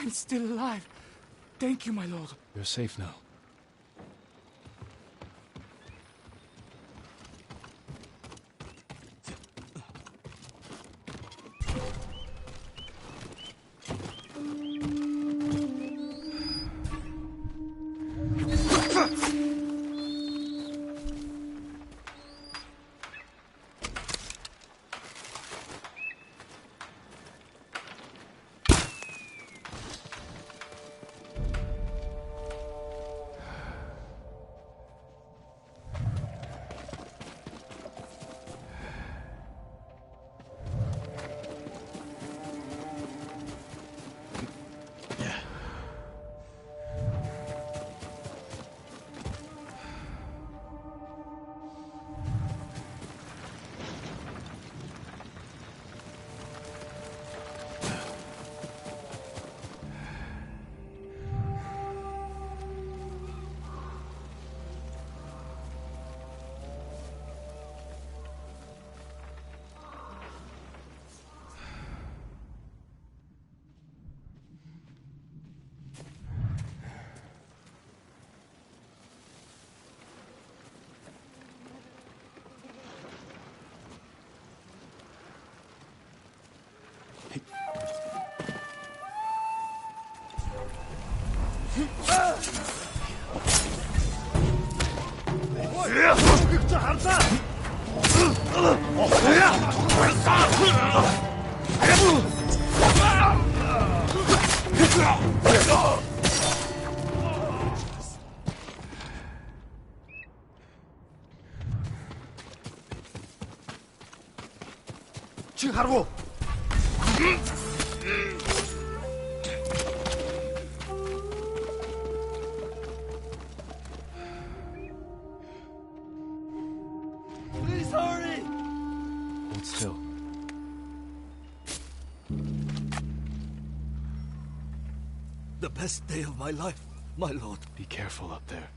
I'm still alive. Thank you, my lord. You're safe now. 하루. Please hurry. Hold still. The best day of my life, my lord. Be careful up there.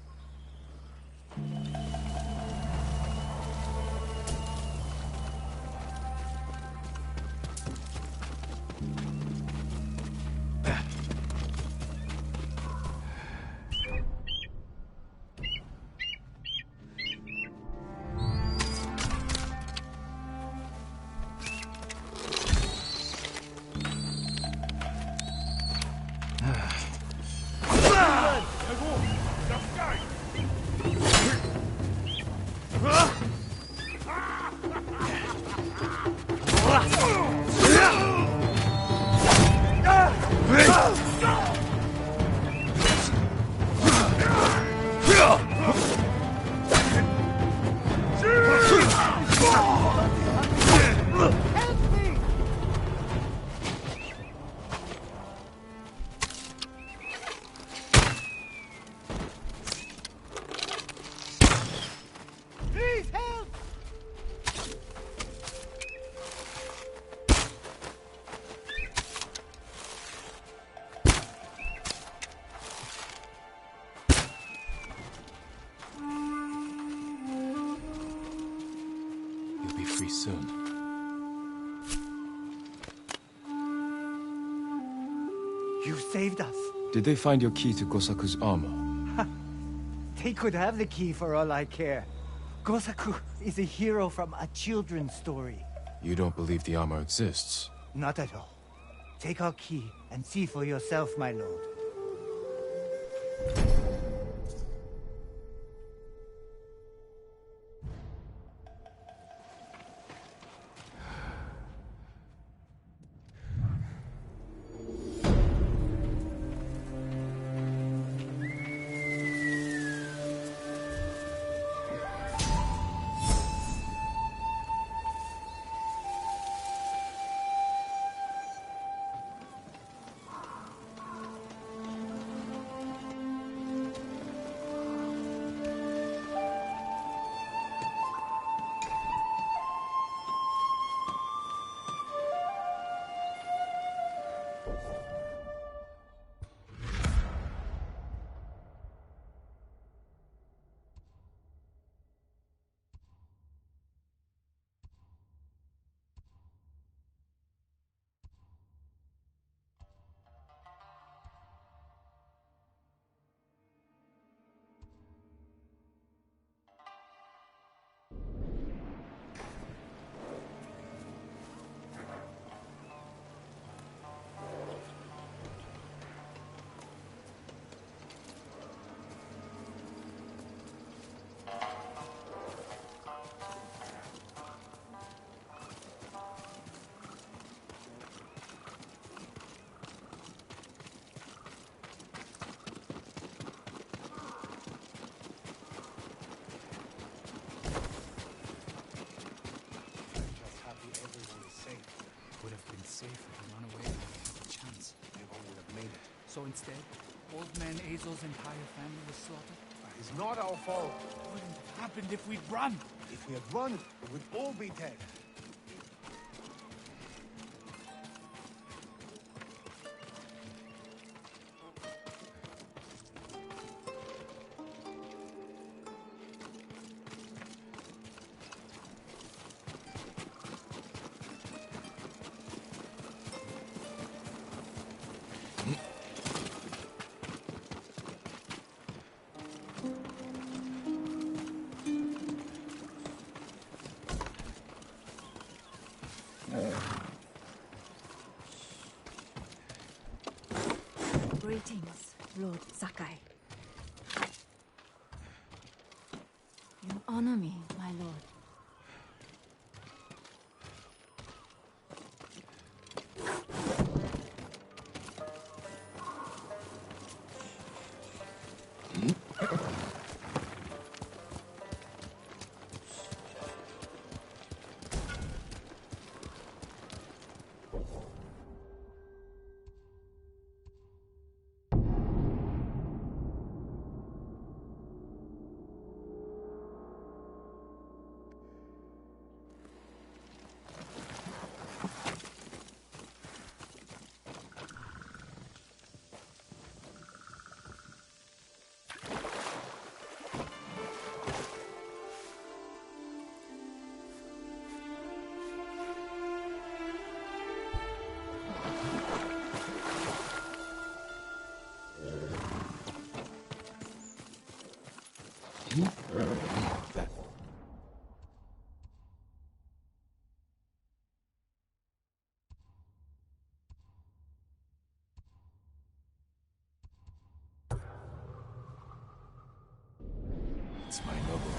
Free soon. You saved us. Did they find your key to Gosaku's armor? They could have the key for all I care. Gosaku is a hero from a children's story. You don't believe the armor exists? Not at all. Take our key and see for yourself, my lord. safe if we run away when we have a chance. Never would have made it. So instead, old man Azel's entire family was slaughtered? It's not our fault. What wouldn't have happened if we'd run? If we had run, we would all be dead. Greetings, Lord Sakai. You honor me, my lord. It's my noble.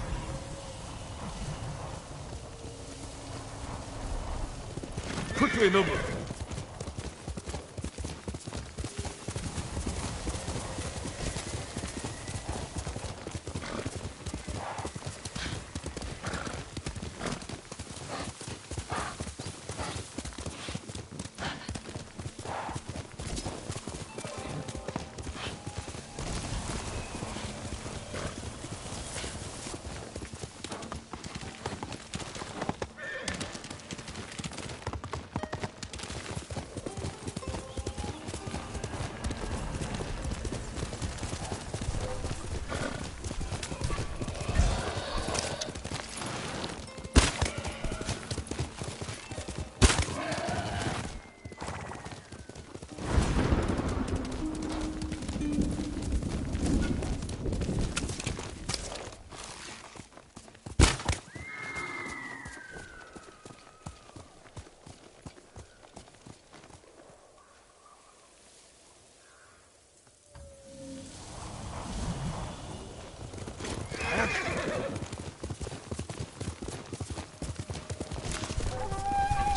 Quickly, noble!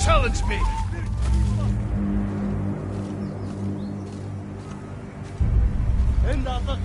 Challenge me! End of the...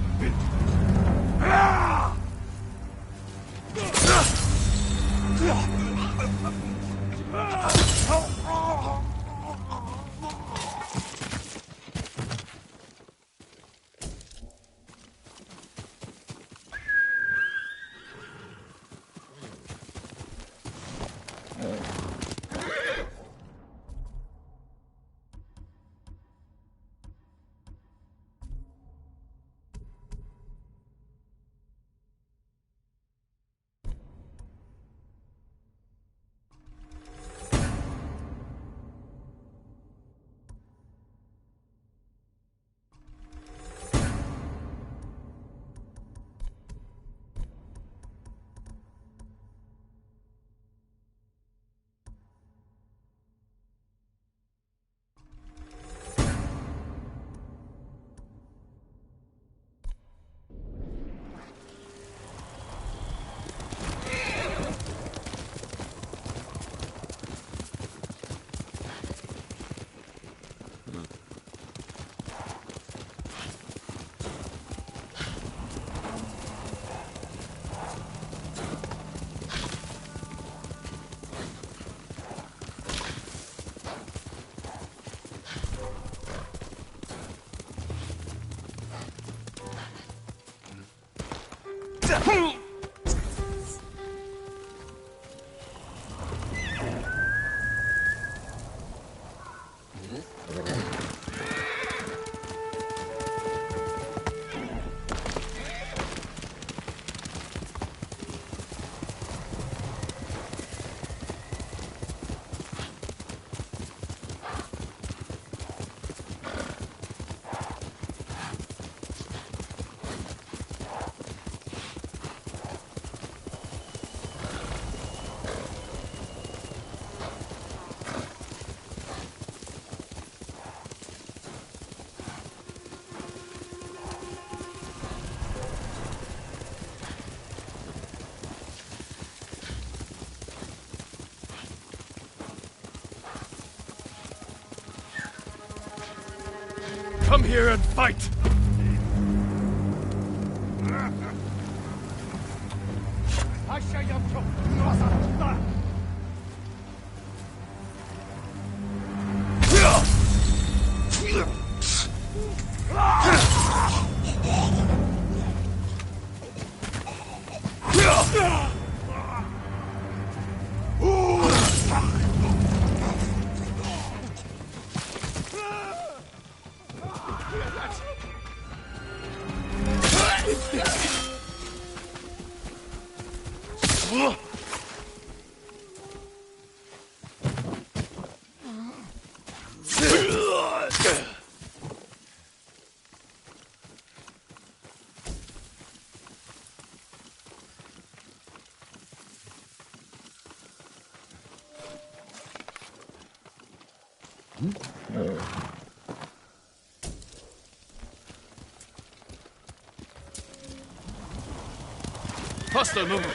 Come here and fight! Hostile movement!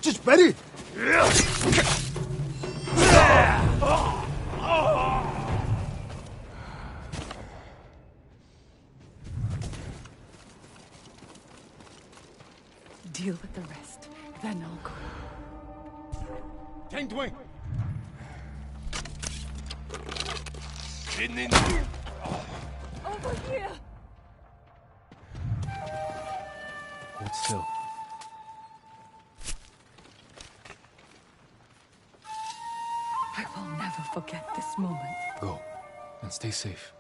Just ready! Deal with the rest, then I'll go. Tang Dwayne! Over here! Hold still. I will never forget this moment. Go. And stay safe.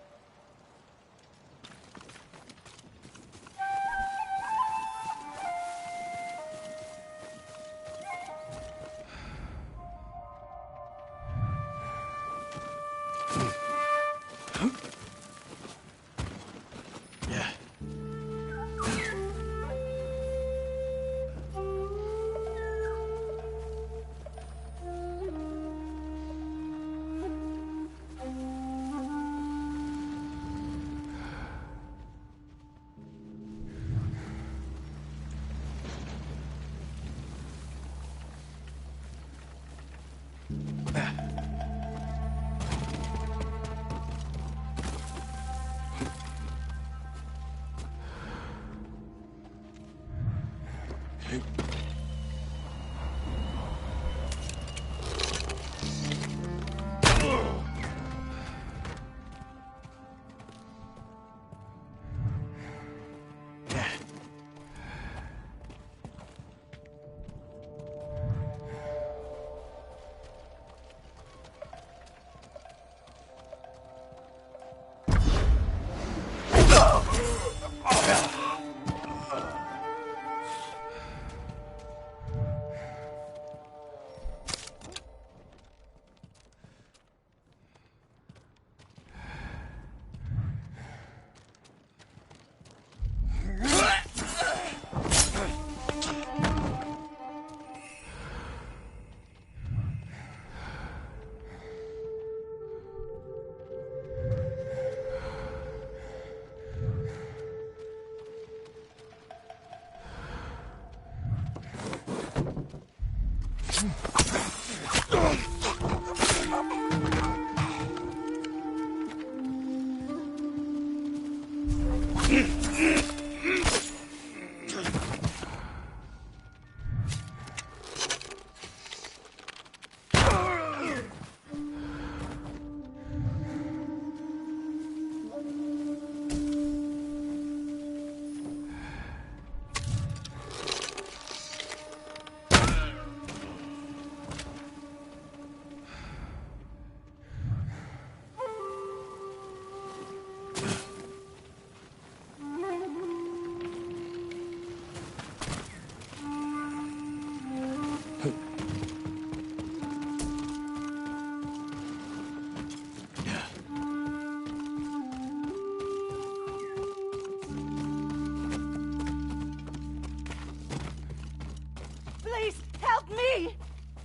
Please, help me!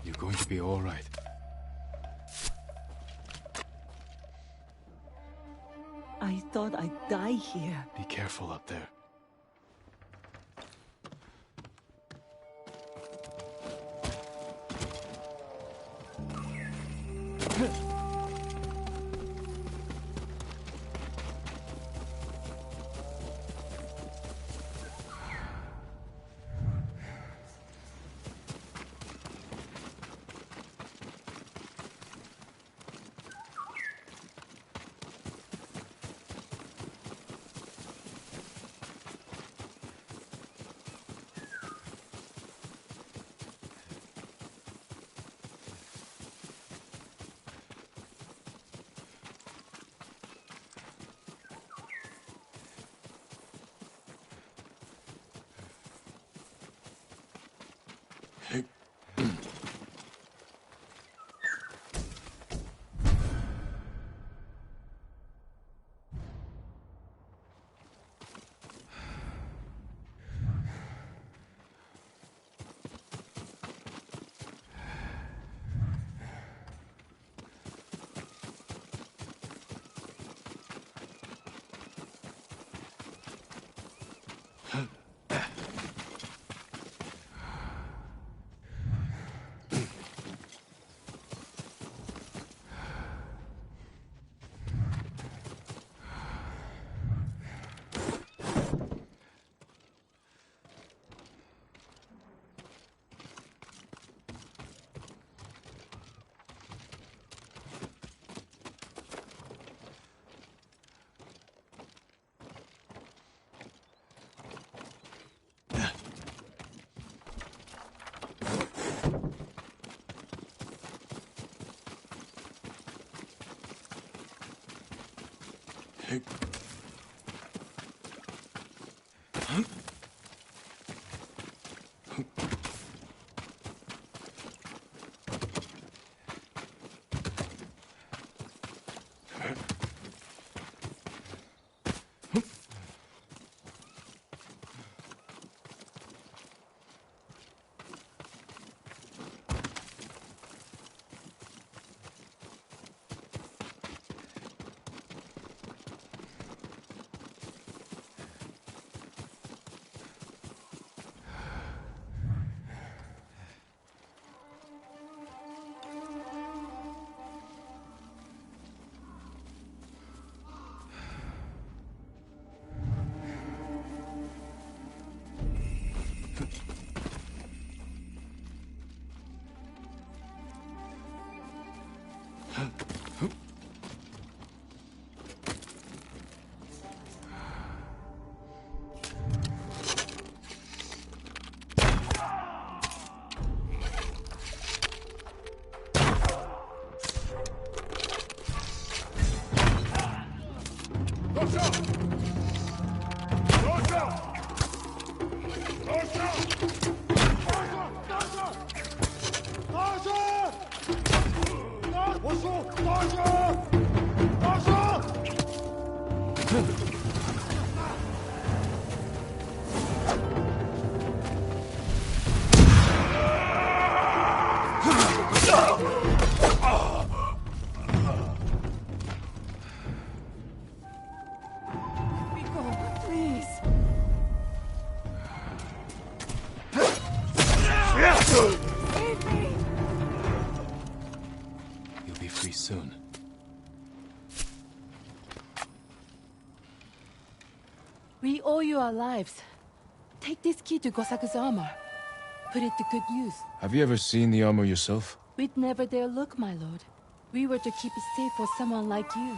You're going to be all right. I thought I'd die here. Be careful up there. Rico, please. Save me. You'll be free soon. We owe you our lives. Take this key to Gosaku's armor. Put it to good use. Have you ever seen the armor yourself? We'd never dare look, my lord. We were to keep it safe for someone like you.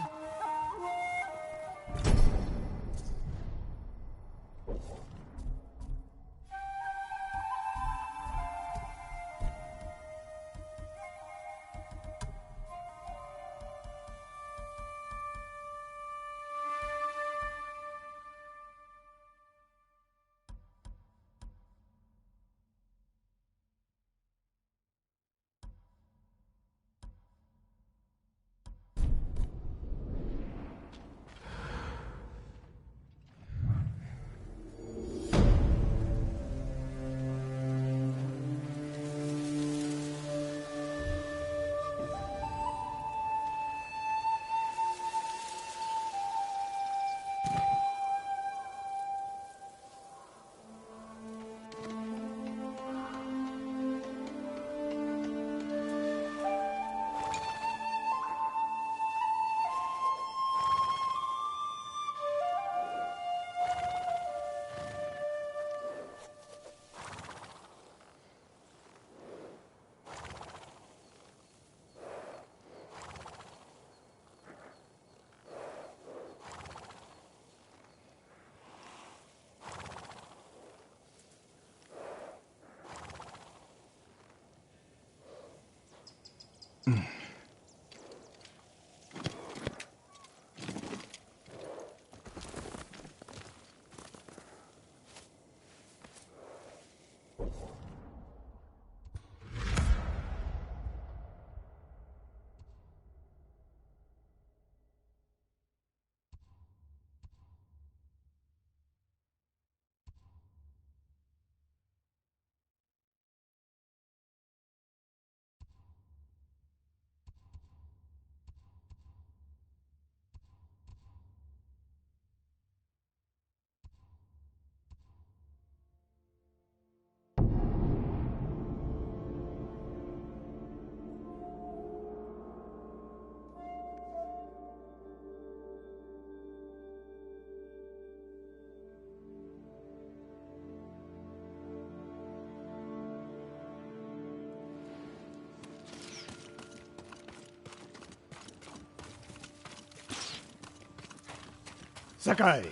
Sakai!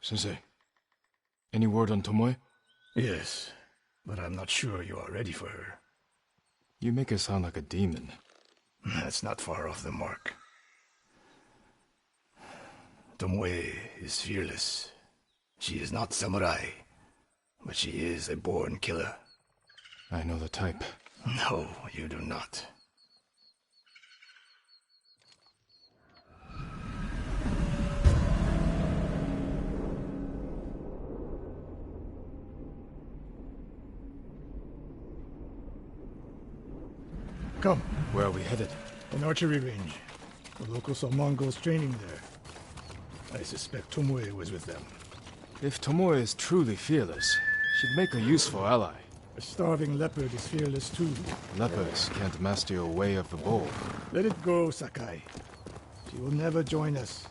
Sensei, any word on Tomoe? Yes, but I'm not sure you are ready for her. You make her sound like a demon. That's not far off the mark. Tomoe is fearless. She is not samurai, but she is a born killer. I know the type. No, you do not. Come, Where are we headed? an archery range. The locals saw Mongols training there. I suspect Tomoe was with them. If Tomoe is truly fearless, she'd make a useful ally. A starving leopard is fearless too. Lepers can't master your way of the bow. Let it go, Sakai. She will never join us.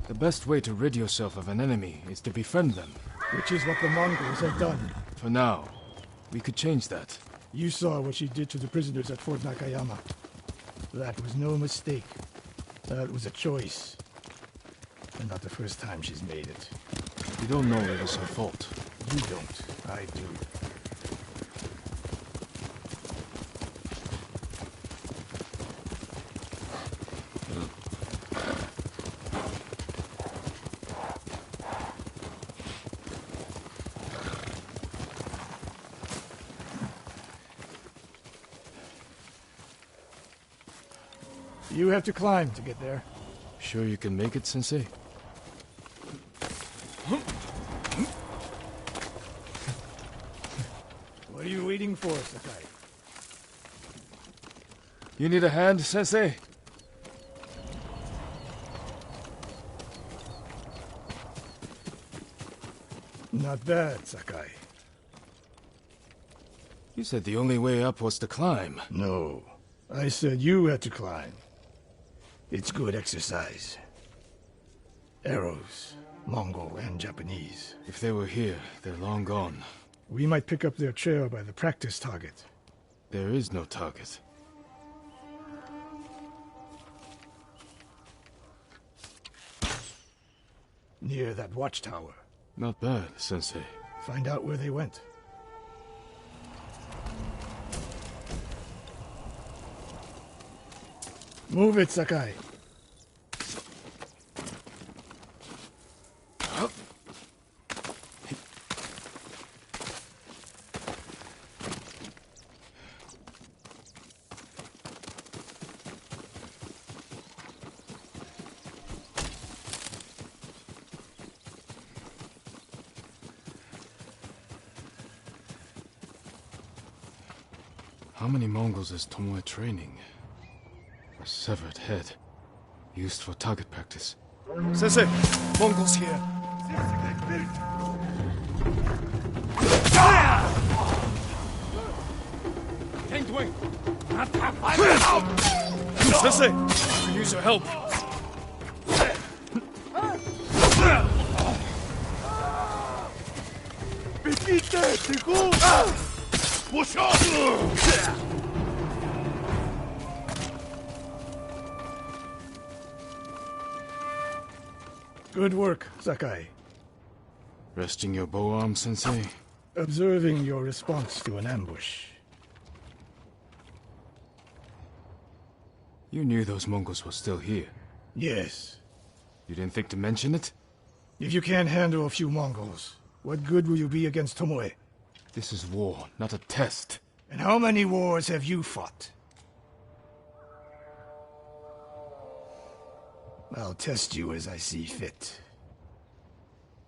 The best way to rid yourself of an enemy is to befriend them. Which is what the Mongols have done. For now, we could change that. You saw what she did to the prisoners at Fort Nakayama. That was no mistake. That was a choice. And not the first time she's made it. You don't know it was her fault. You don't. I do. You have to climb to get there. Sure you can make it, Sensei? What are you waiting for, Sakai? You need a hand, Sensei? Not bad, Sakai. You said the only way up was to climb. No. I said you had to climb. It's good exercise. Arrows, Mongol and Japanese. If they were here, they're long gone. We might pick up their trail by the practice target. There is no target. Near that watchtower. Not bad, Sensei. Find out where they went. Move it, Sakai. How many Mongols is Tomoe training? A severed head. Used for target practice. Sensei! Mongols here! Sensei! I could use your help! Good work, Sakai. Resting your bow arm, Sensei? Observing your response to an ambush. You knew those Mongols were still here. Yes. You didn't think to mention it? If you can't handle a few Mongols, what good will you be against Tomoe? This is war, not a test. And how many wars have you fought? I'll test you as I see fit.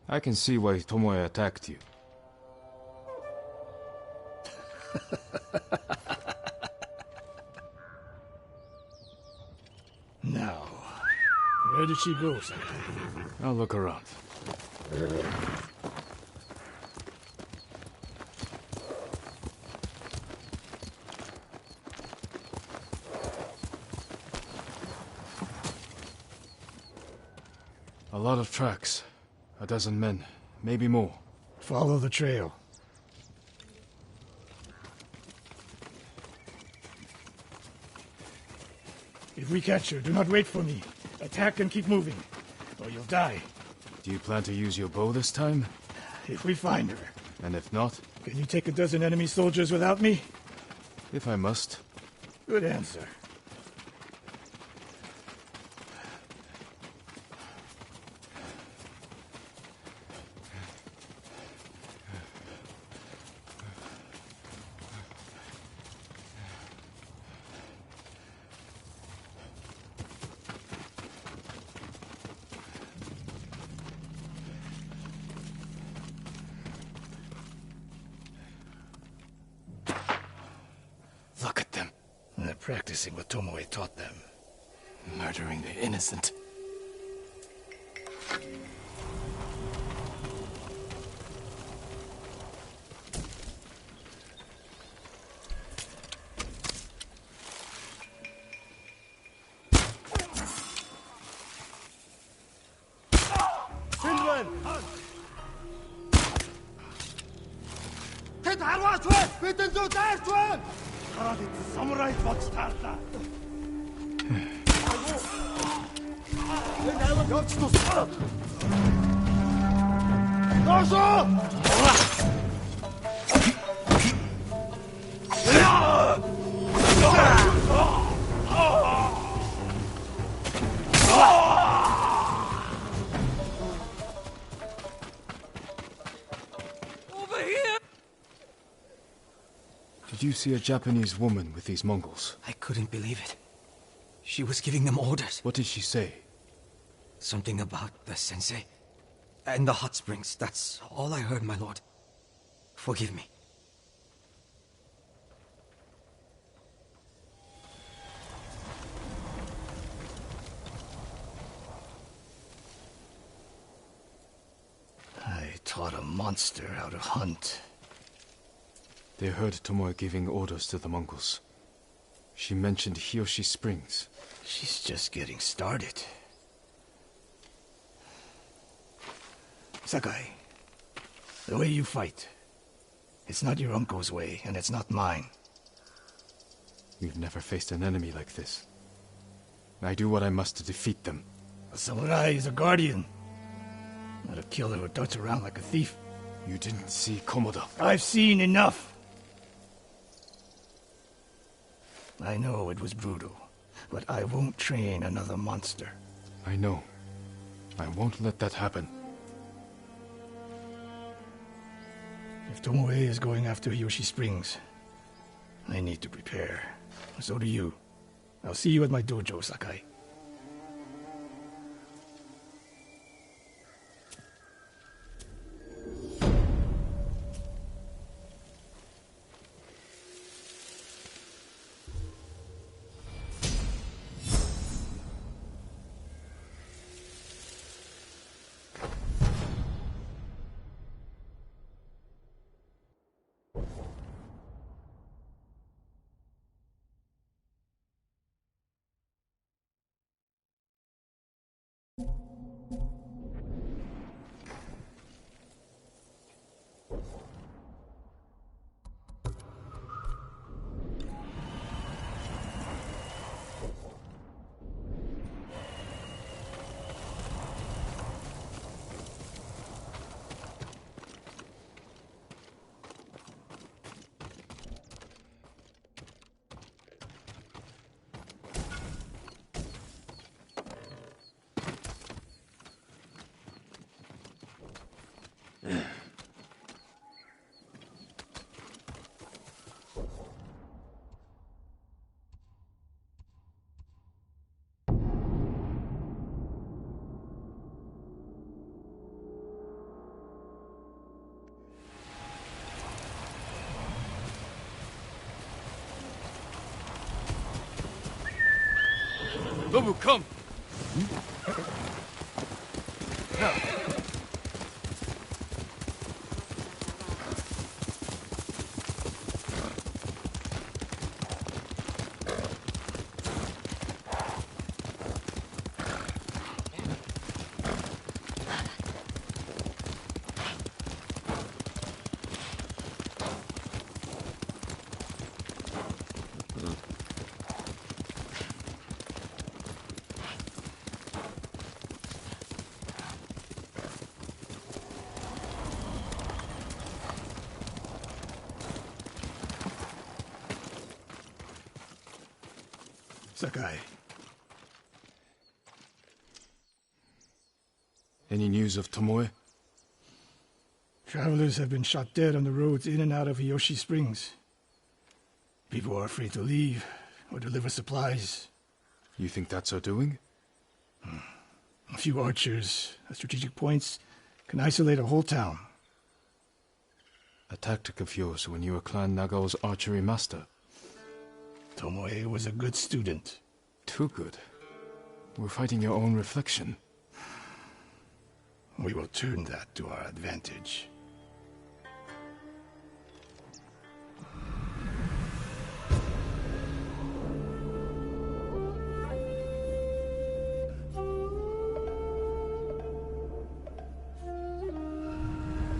I can see why Tomoe attacked you. Now, where did she go, Sakai? I'll look around. A lot of tracks. A dozen men, maybe more. Follow the trail. If we catch her, do not wait for me. Attack and keep moving, or you'll die. Do you plan to use your bow this time? If we find her. And if not? Can you take a dozen enemy soldiers without me? If I must. Good answer. Look at them. They're practicing what Tomoe taught them. Murdering the innocent. Did you see a Japanese woman with these Mongols? I couldn't believe it. She was giving them orders. What did she say? Something about the sensei. And the hot springs. That's all I heard, my lord. Forgive me. I taught a monster how to hunt. They heard Tomoe giving orders to the Mongols. She mentioned Hiyoshi Springs. She's just getting started. Sakai, the way you fight, it's not your uncle's way, and it's not mine. We've never faced an enemy like this. I do what I must to defeat them. A samurai is a guardian, not a killer who darts around like a thief. You didn't see Komoda. I've seen enough. I know it was brutal, but I won't train another monster. I know. I won't let that happen. If Tomoe is going after Hiyoshi Springs, I need to prepare. So do you. I'll see you at my dojo, Sakai. Nobu, come! Sakai. Any news of Tomoe? Travelers have been shot dead on the roads in and out of Hiyoshi Springs. People are afraid to leave or deliver supplies. You think that's her doing? A few archers at strategic points can isolate a whole town. A tactic of yours when you were Clan Nagao's archery master. Tomoe was a good student. Too good. We're fighting your own reflection. We will turn that to our advantage.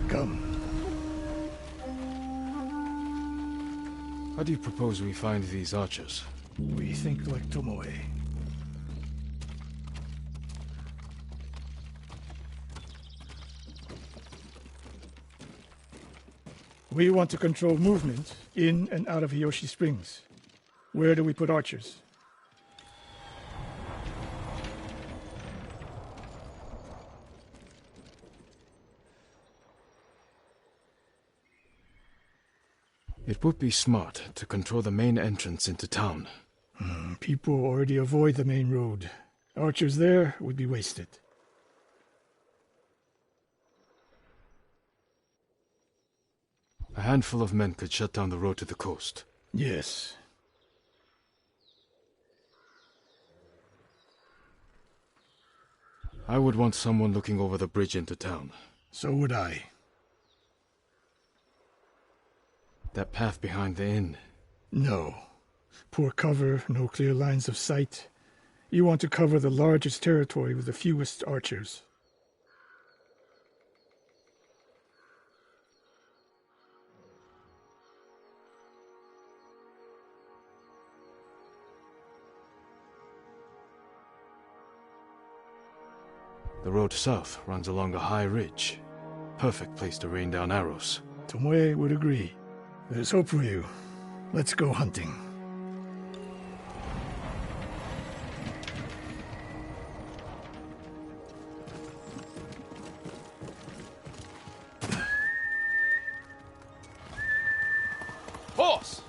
Come. How do you propose we find these archers? We think like Tomoe. We want to control movement in and out of Hiyoshi Springs. Where do we put archers? It would be smart to control the main entrance into town. People already avoid the main road. Archers there would be wasted. A handful of men could shut down the road to the coast. Yes. I would want someone looking over the bridge into town. So would I. That path behind the inn. No. Poor cover, no clear lines of sight. You want to cover the largest territory with the fewest archers. The road south runs along a high ridge. Perfect place to rain down arrows. Tomoe would agree. There's hope for you. Let's go hunting. Horse!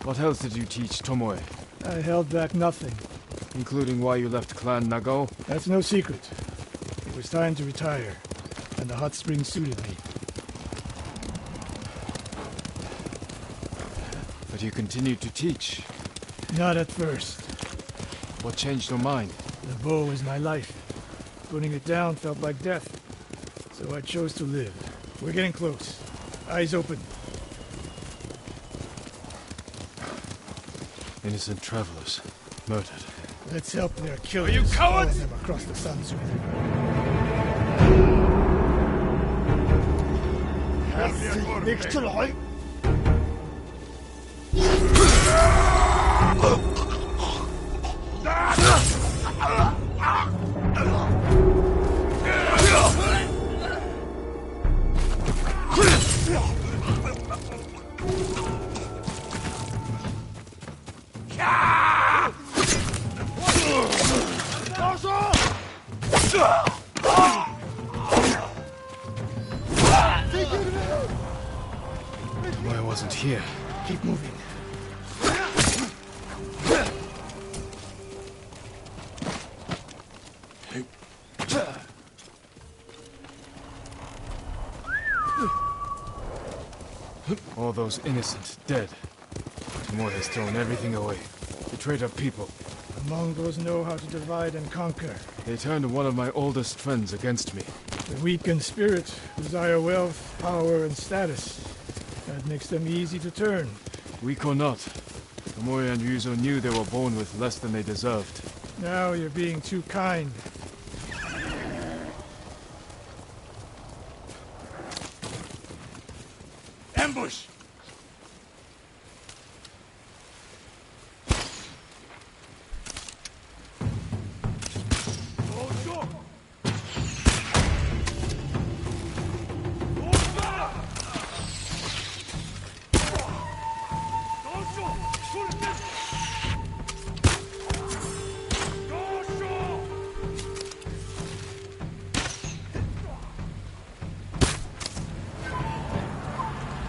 What else did you teach Tomoe? I held back nothing. Including why you left Clan Nagao? That's no secret. It was time to retire, and the hot spring suited me. But you continued to teach. Not at first. What changed your mind? The bow is my life. Putting it down felt like death. So I chose to live. We're getting close. Eyes open. Innocent travelers. Murdered. Let's help their killers. Are you cowards? Follow them across the Sansu River. Why I wasn't here? Keep moving. All those innocent, dead. Tomoe has thrown everything away. Betrayed our people. The Mongols know how to divide and conquer. They turned one of my oldest friends against me. The weak in spirit desire wealth, power, and status. That makes them easy to turn. Weak or not, Tomoe and Ryuzo knew they were born with less than they deserved. Now you're being too kind. Ambush!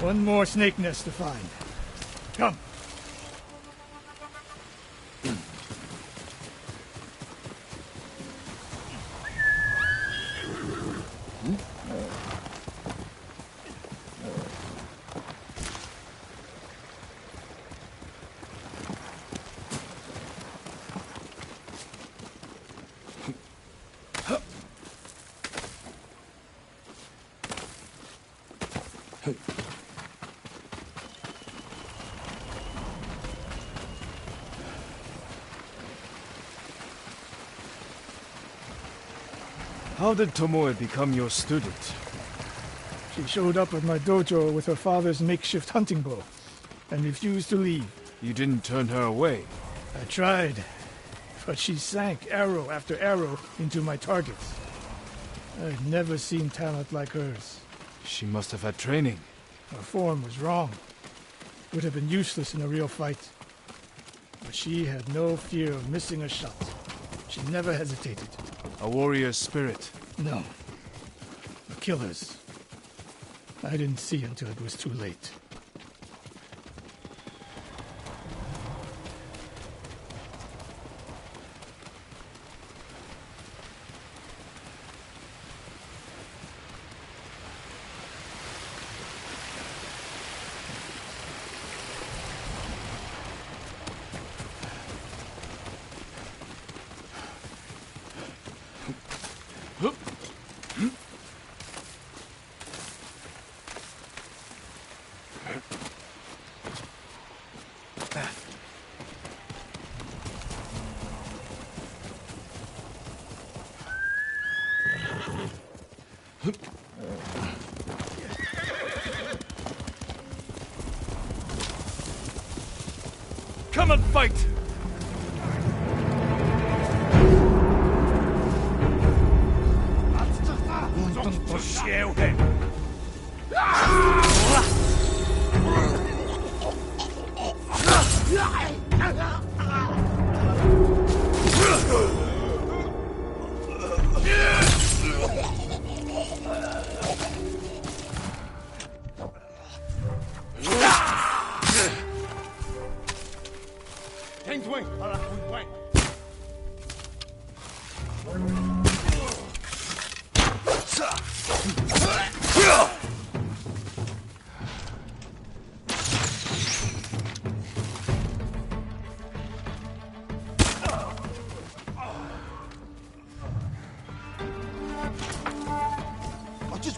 One more snake nest to find. Come. How did Tomoe become your student? She showed up at my dojo with her father's makeshift hunting bow and refused to leave. You didn't turn her away. I tried, but she sank arrow after arrow into my targets. I'd never seen talent like hers. She must have had training. Her form was wrong. Would have been useless in a real fight. But she had no fear of missing a shot. She never hesitated. A warrior's spirit. No. The killers. I didn't see until it was too late. Come and fight!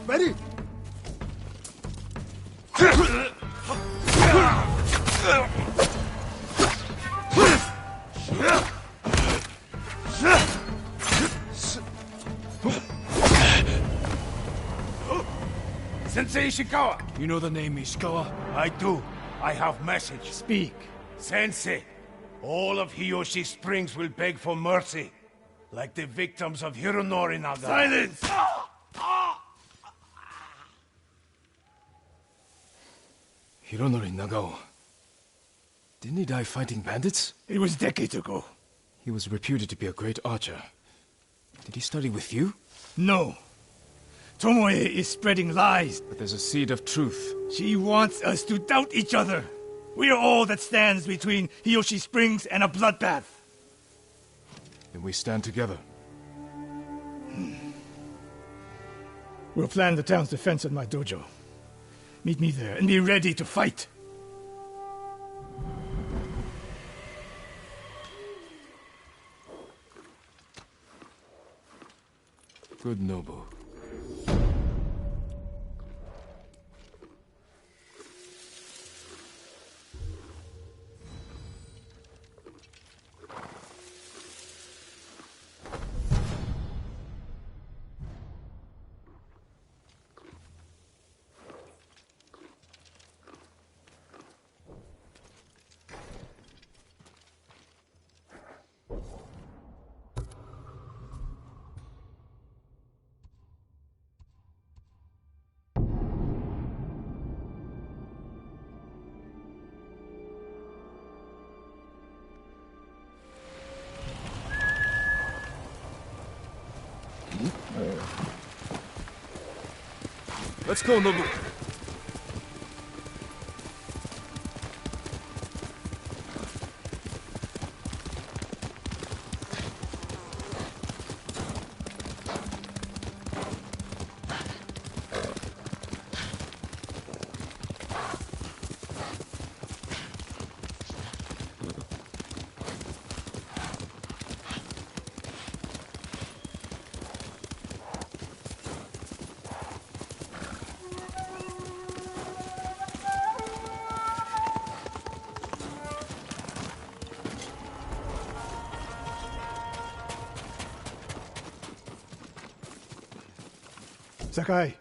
Ready? Sensei Ishikawa! You know the name Ishikawa? I do. I have message. Speak. Sensei, all of Hiyoshi Springs will beg for mercy, like the victims of Hironori Naga. Silence! Hironori Nagao. Didn't he die fighting bandits? It was decades ago. He was reputed to be a great archer. Did he study with you? No. Tomoe is spreading lies. But there's a seed of truth. She wants us to doubt each other. We are all that stands between Hiyoshi Springs and a bloodbath. Then we stand together. We'll plan the town's defense at my dojo. Meet me there and be ready to fight. Good Nobu. Let's go, Nobu. Sakai.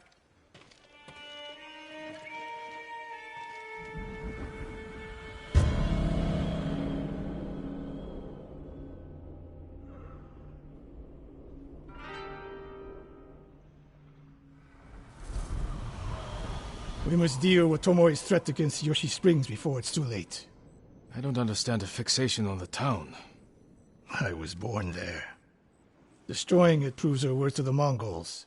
We must deal with Tomoe's threat against Yoshi Springs before it's too late. I don't understand a fixation on the town. I was born there. Destroying it proves her worth to the Mongols.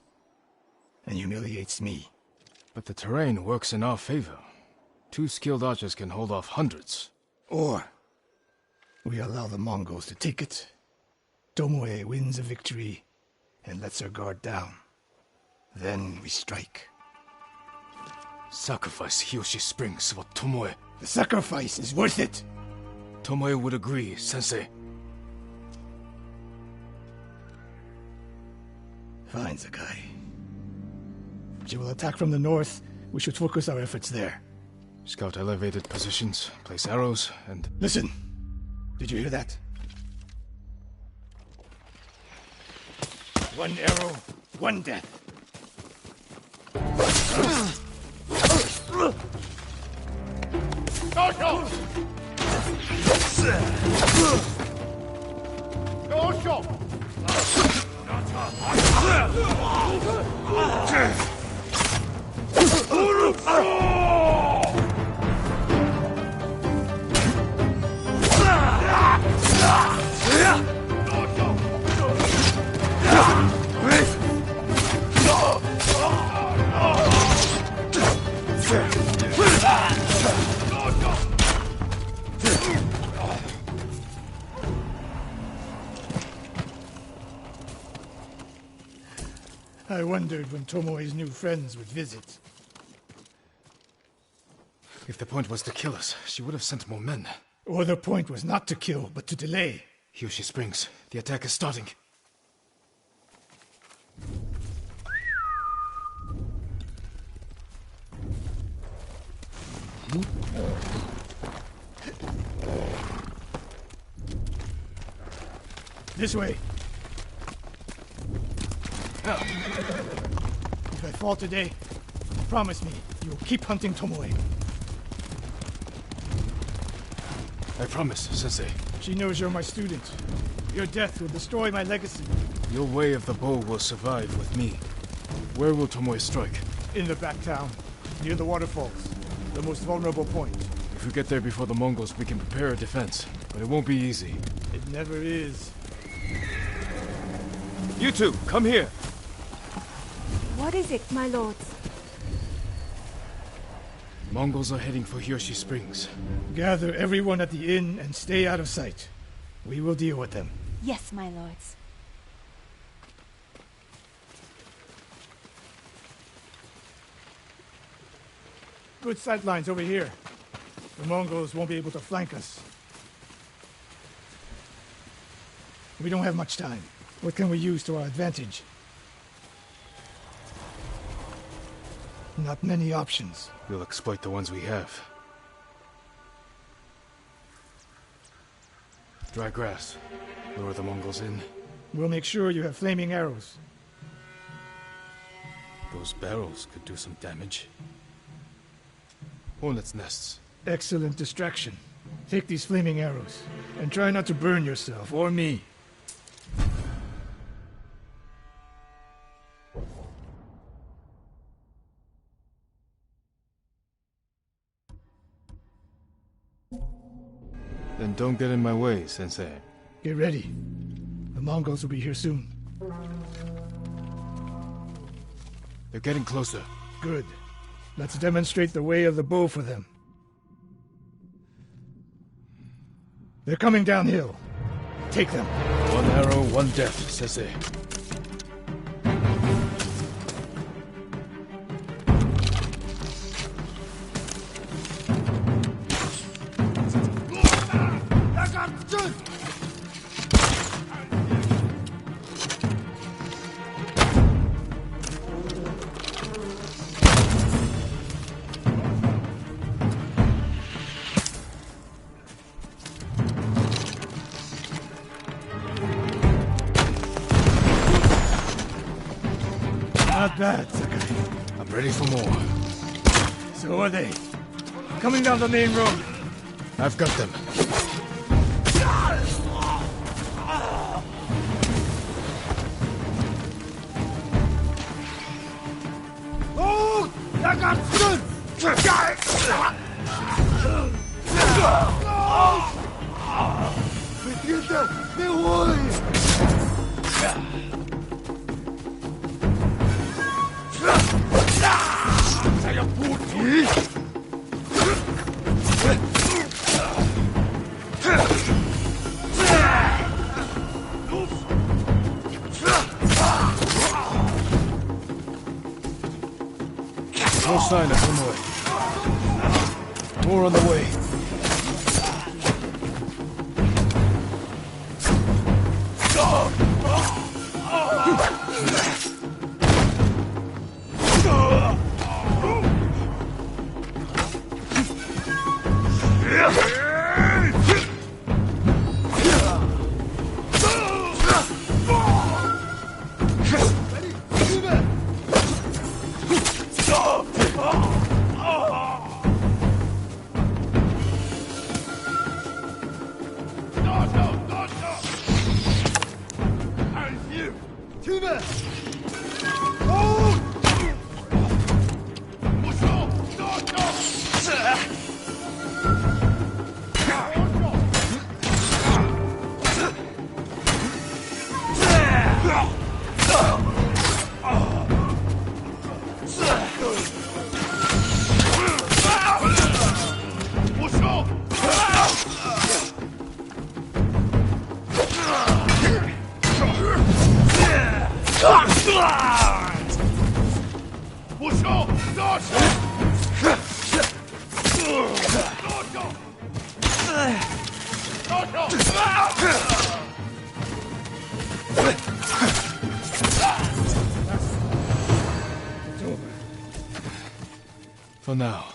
And humiliates me. But the terrain works in our favor. 2 skilled archers can hold off hundreds. Or we allow the Mongols to take it. Tomoe wins a victory and lets her guard down. Then we strike. Sacrifice Hiyoshi Springs for Tomoe. The sacrifice is worth it. Tomoe would agree, Sensei. Fine, Sakai. She will attack from the north. We should focus our efforts there. Scout elevated positions, place arrows, and... Listen! Did you hear that? 1 arrow, 1 death. I wondered when Tomoe's new friends would visit. If the point was to kill us, she would have sent more men. Or the point was not to kill, but to delay. Hiyoshi Springs. The attack is starting. This way. If I fall today, promise me you will keep hunting Tomoe. I promise, Sensei. She knows you're my student. Your death will destroy my legacy. Your way of the bow will survive with me. Where will Tomoe strike? In the back town, near the waterfalls. The most vulnerable point. If we get there before the Mongols, we can prepare a defense. But it won't be easy. It never is. You two, come here! What is it, my lords? Mongols are heading for Hiyoshi Springs. Gather everyone at the inn and stay out of sight. We will deal with them. Yes, my lords. Good sight lines over here. The Mongols won't be able to flank us. We don't have much time. What can we use to our advantage? Not many options. We'll exploit the ones we have. Dry grass. Lure the Mongols in. We'll make sure you have flaming arrows. Those barrels could do some damage. Hornets' nests. Excellent distraction. Take these flaming arrows, and try not to burn yourself or me. Then don't get in my way, Sensei. Get ready. The Mongols will be here soon. They're getting closer. Good. Let's demonstrate the way of the bow for them. They're coming downhill. Take them. 1 arrow, 1 death, Sensei. Not bad, Sakai. I'm ready for more. So are they. Coming down the main road. I've got them. No sign of Tomoe. More on the way. For now.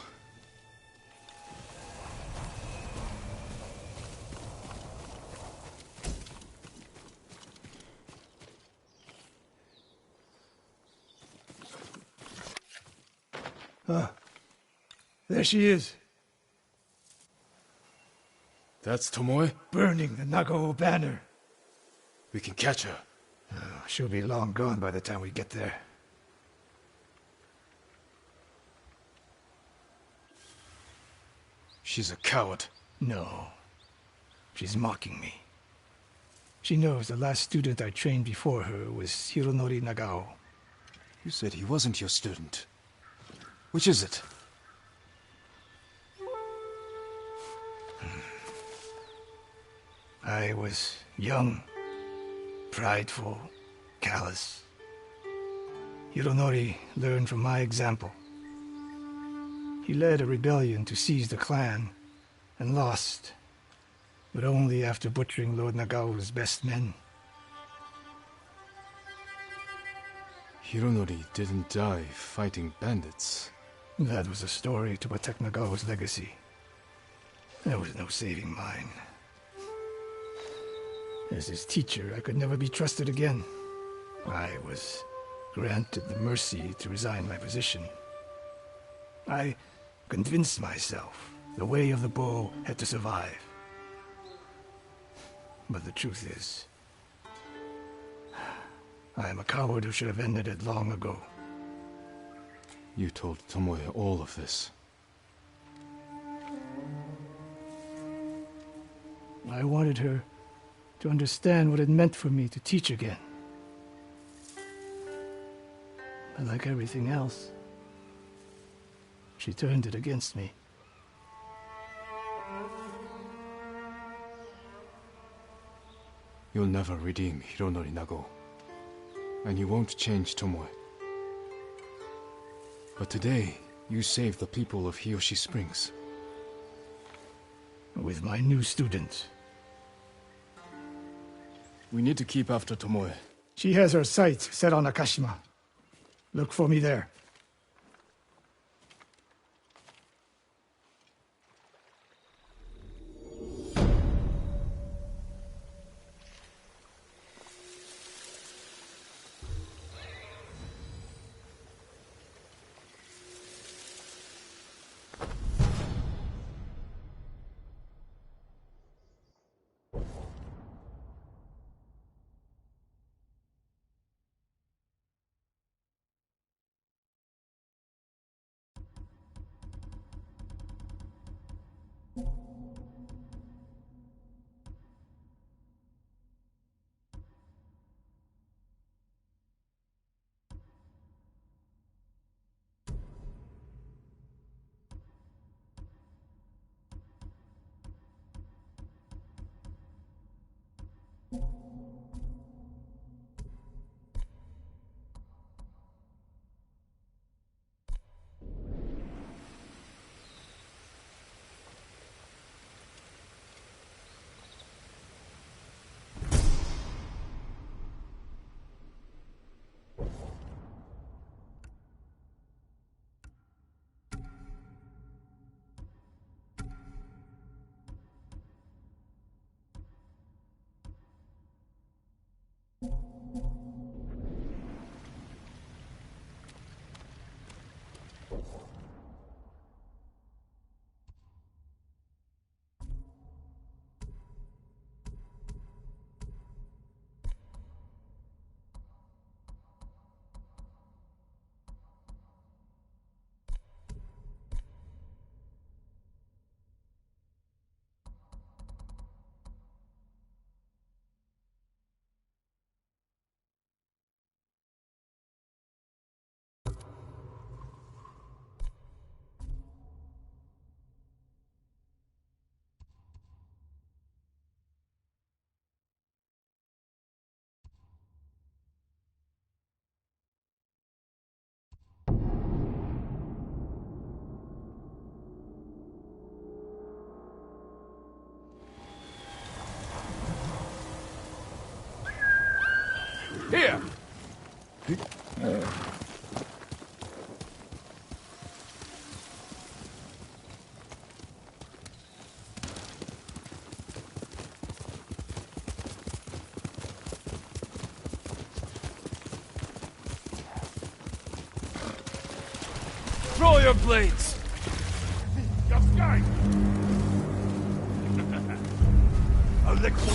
There she is, That's Tomoe? burning the Nagao banner. We can catch her. She'll be long gone by the time we get there. She's a coward. No. She's mocking me. She knows the last student I trained before her was Hironori Nagao. You said he wasn't your student. Which is it? I was young, prideful, callous. Hironori learned from my example. He led a rebellion to seize the clan, and lost, but only after butchering Lord Nagao's best men. Hironori didn't die fighting bandits. That was a story to protect Nagao's legacy. There was no saving mine. As his teacher, I could never be trusted again. I was granted the mercy to resign my position. I convinced myself the way of the bow had to survive. But the truth is, I am a coward who should have ended it long ago. You told Tomoe all of this. I wanted her to understand what it meant for me to teach again. But like everything else, she turned it against me. You'll never redeem Hironori Nagao. And you won't change Tomoe. But today, you saved the people of Hiyoshi Springs. With my new student. We need to keep after Tomoe. She has her sights set on Akashima. Look for me there. Throw your blades! I'll let you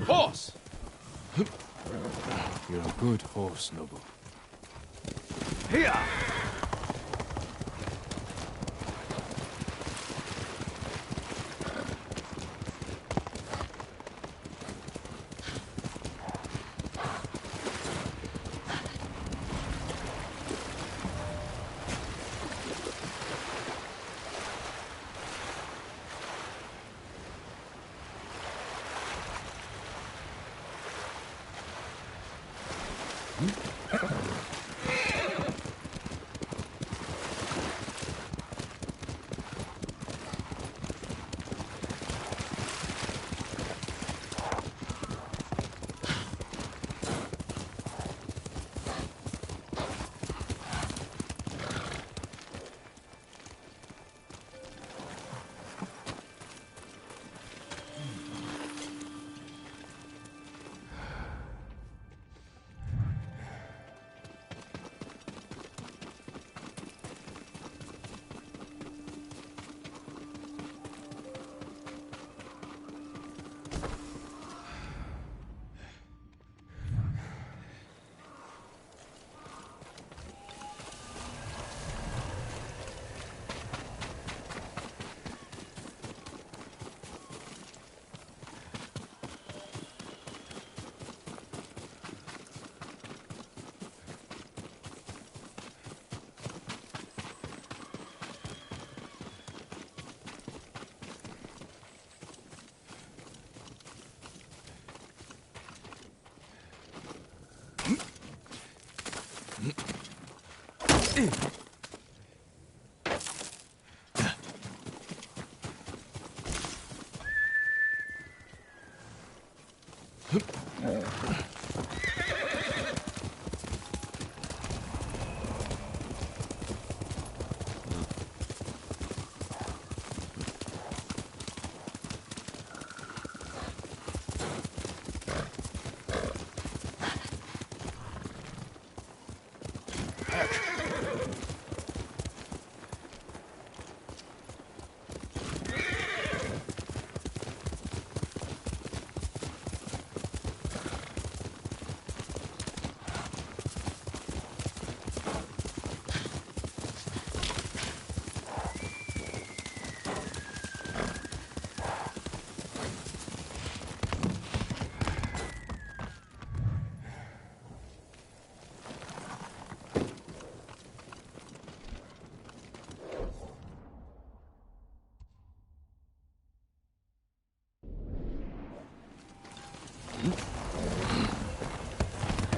Horse! You're a good horse, Nobu. Here!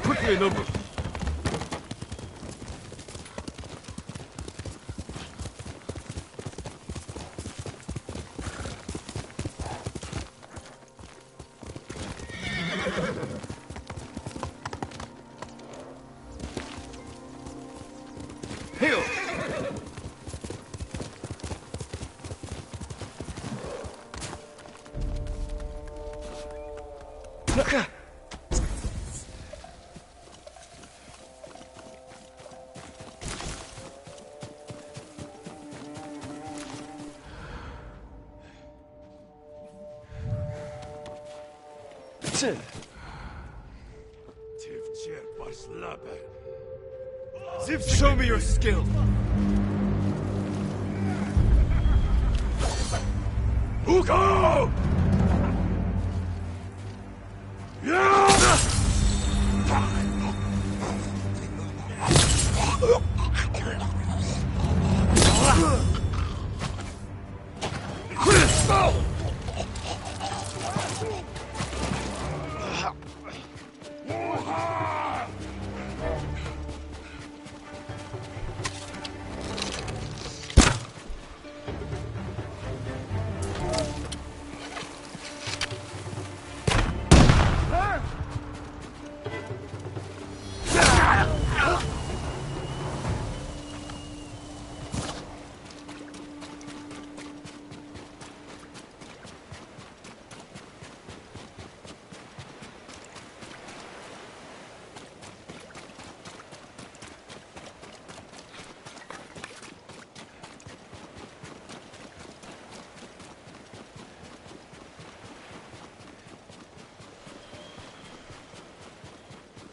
Quickly, Nobu! Heal! Show me your skill! Uko!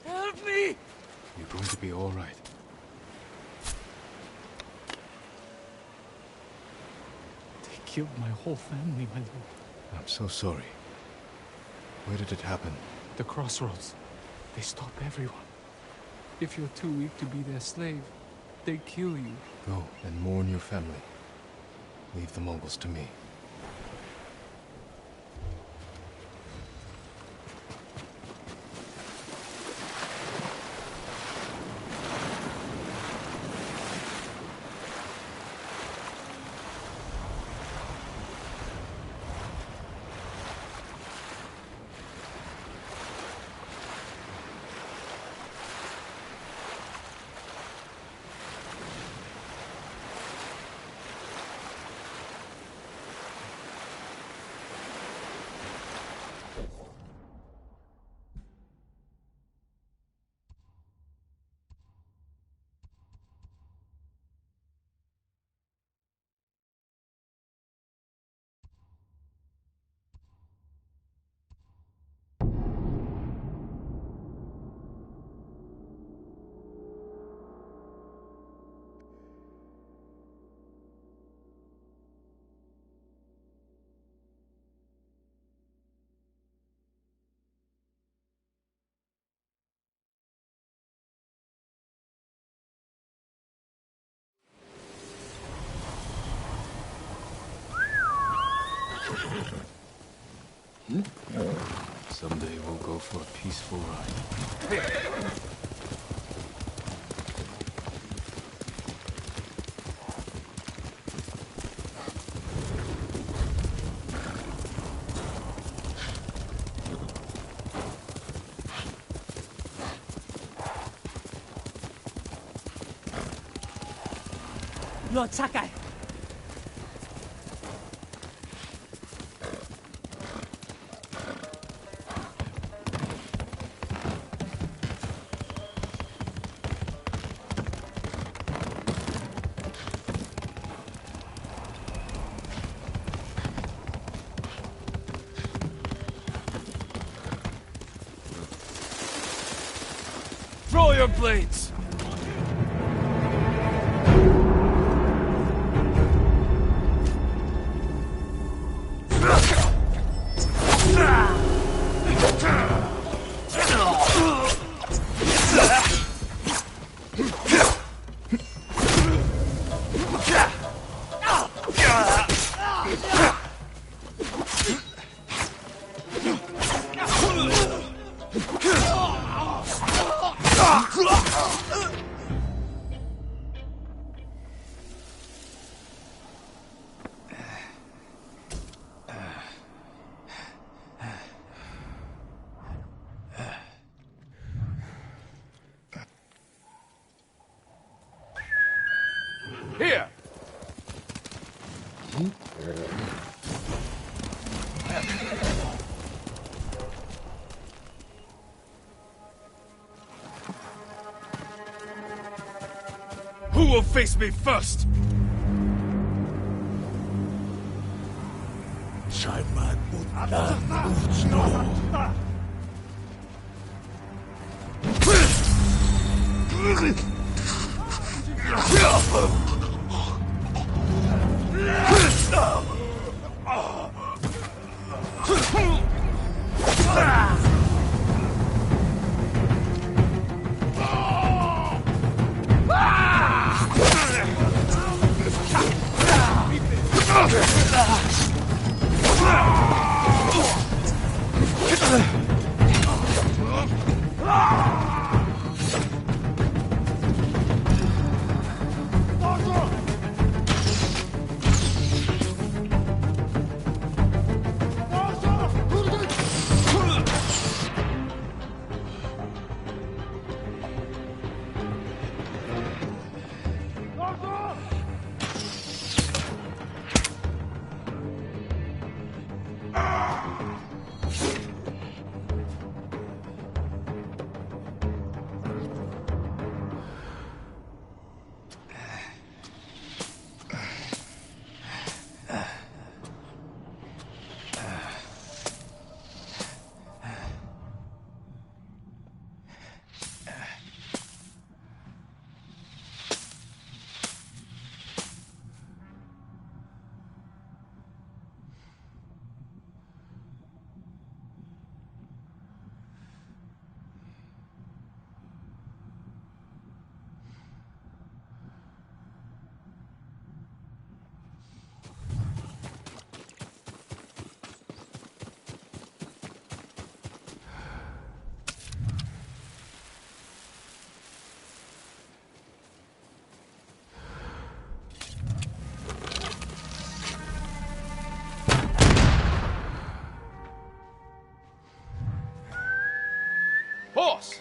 Help me! You're going to be all right. They killed my whole family, my lord. I'm so sorry. Where did it happen? The crossroads. They stop everyone. If you're too weak to be their slave, they kill you. Go and mourn your family. Leave the Mongols to me. Someday we'll go for a peaceful ride. Lord Sakai. Throw your blades! Here! Who will face me first? Horse!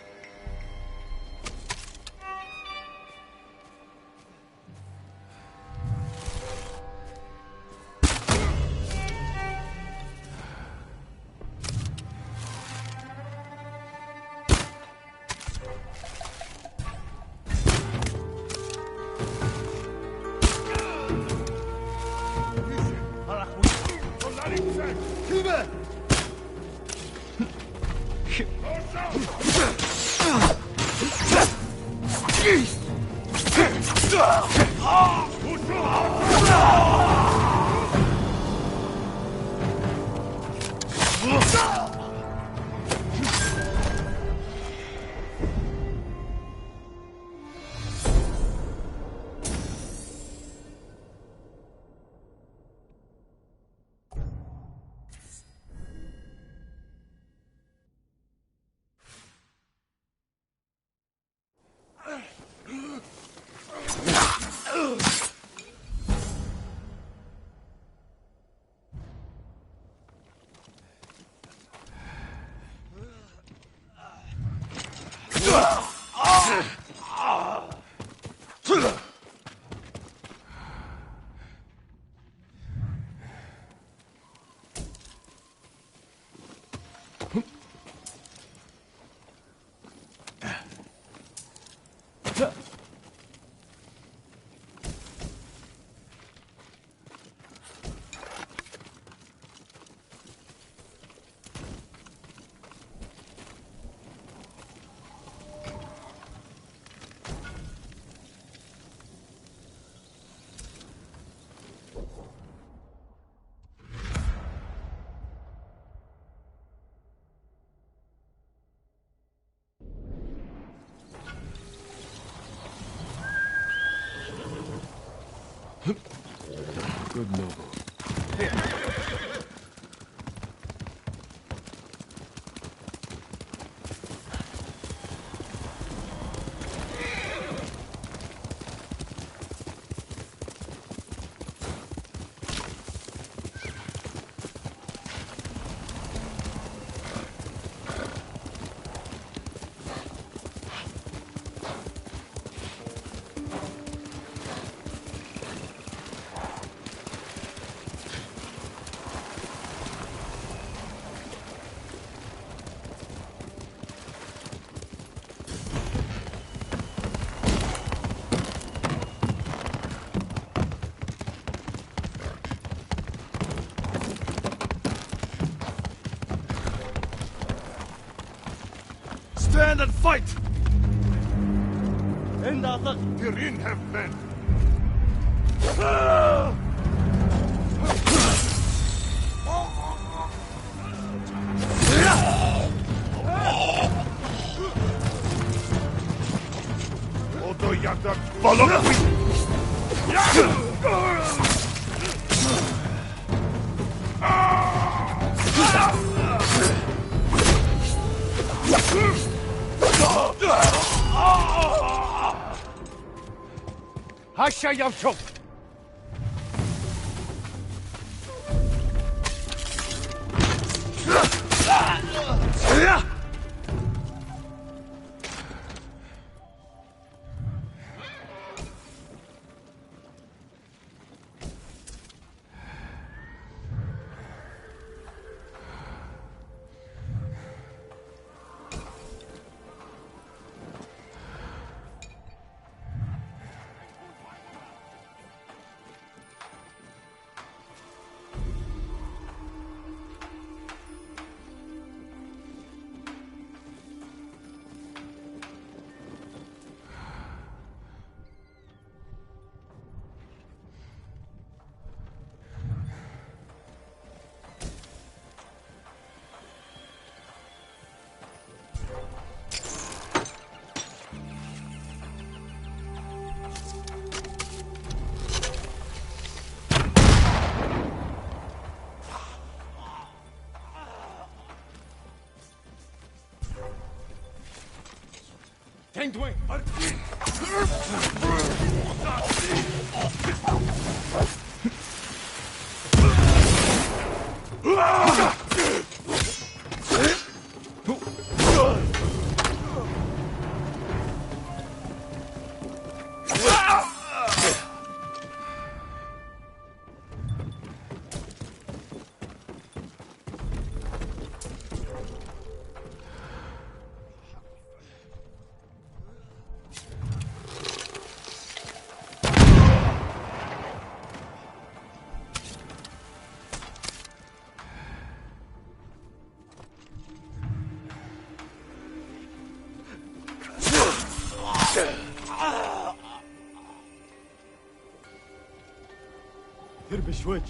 Good noble. Stand and fight! Hierin have men. Follow me! Hasha Yamchuk! Tendway! بشويش.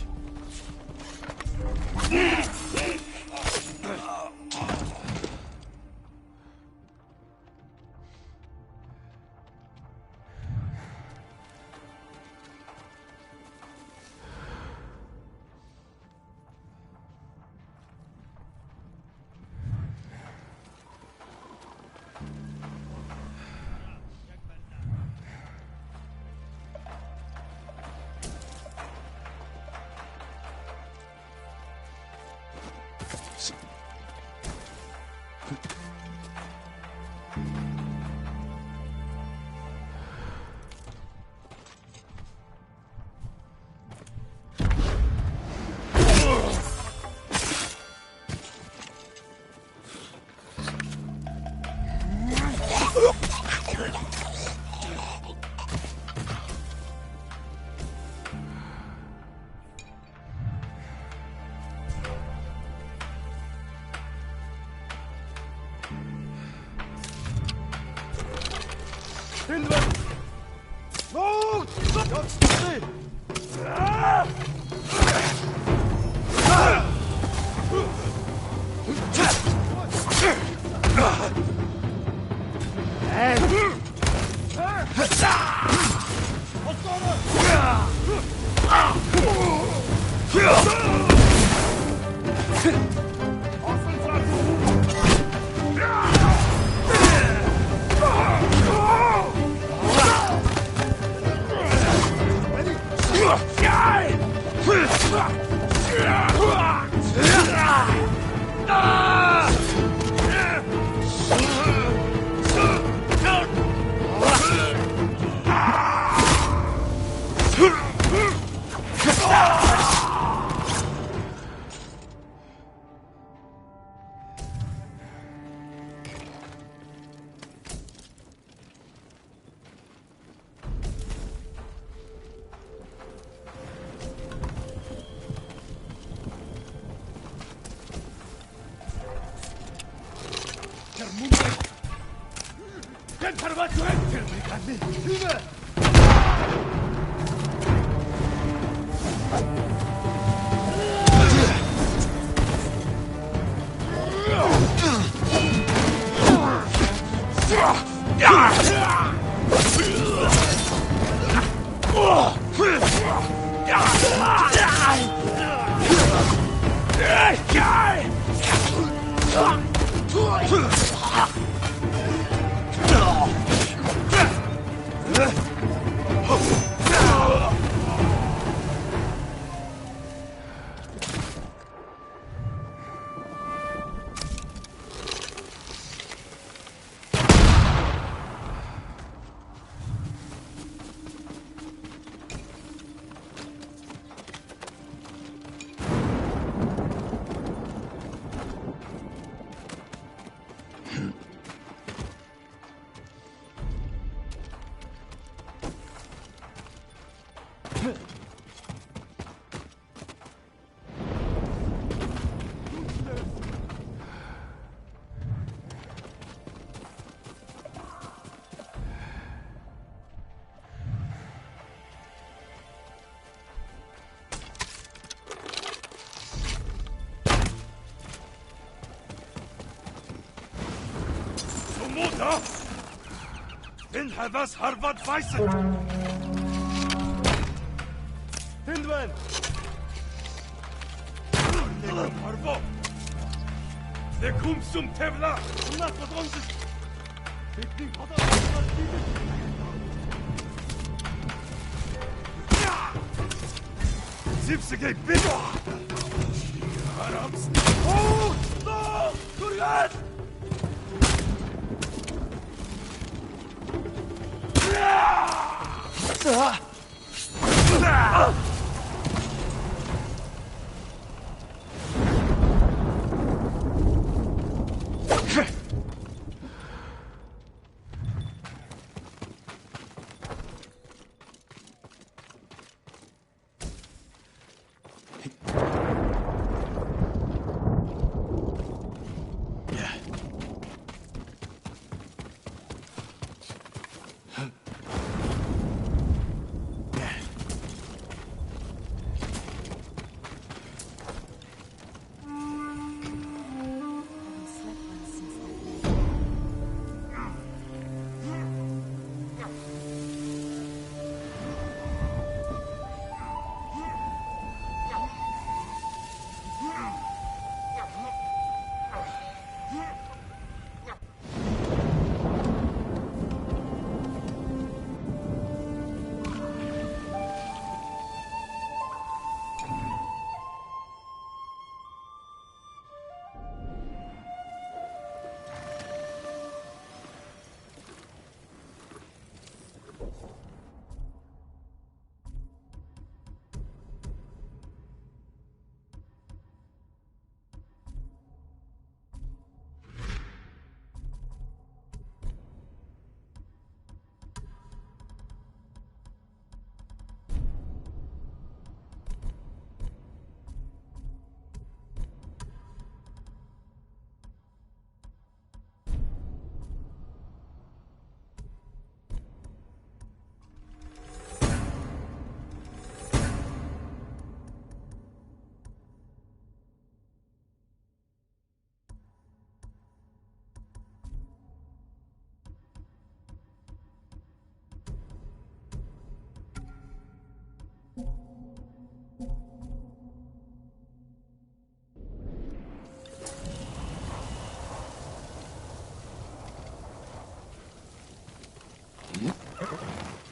Mutter! Den Herr was Harvard weißen! Hindwen! Harvo! Der kommt zum Tevla! Und nach was uns ist! Sipse geht bitte! Harams! Oh! No! Kurgan!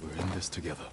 We're in this together.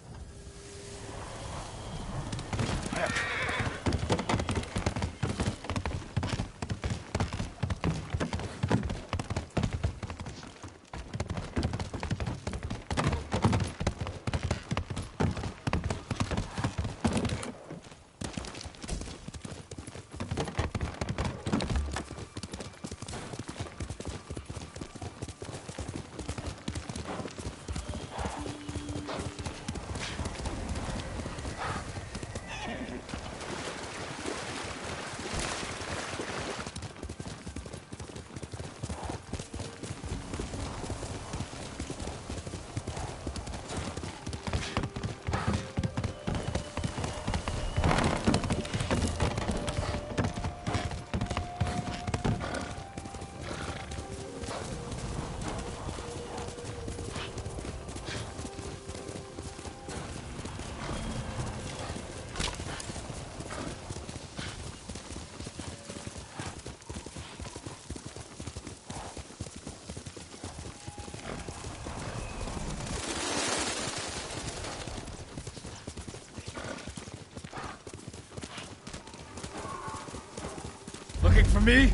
Looking for me?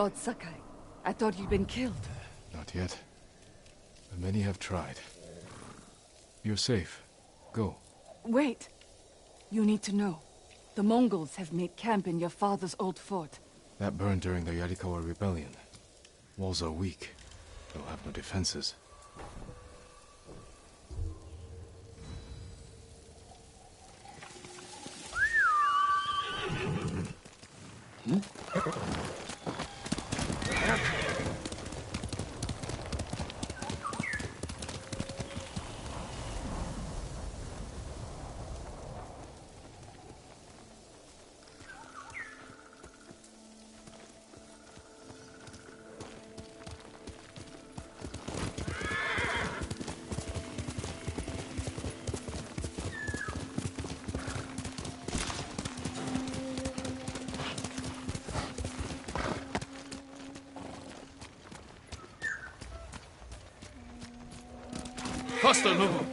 Lord Sakai. I thought you'd been killed. Not yet. But many have tried. You're safe. Go. Wait. You need to know. The Mongols have made camp in your father's old fort. That burned during the Yarikawa rebellion. Walls are weak. They'll have no defenses. Hostile move!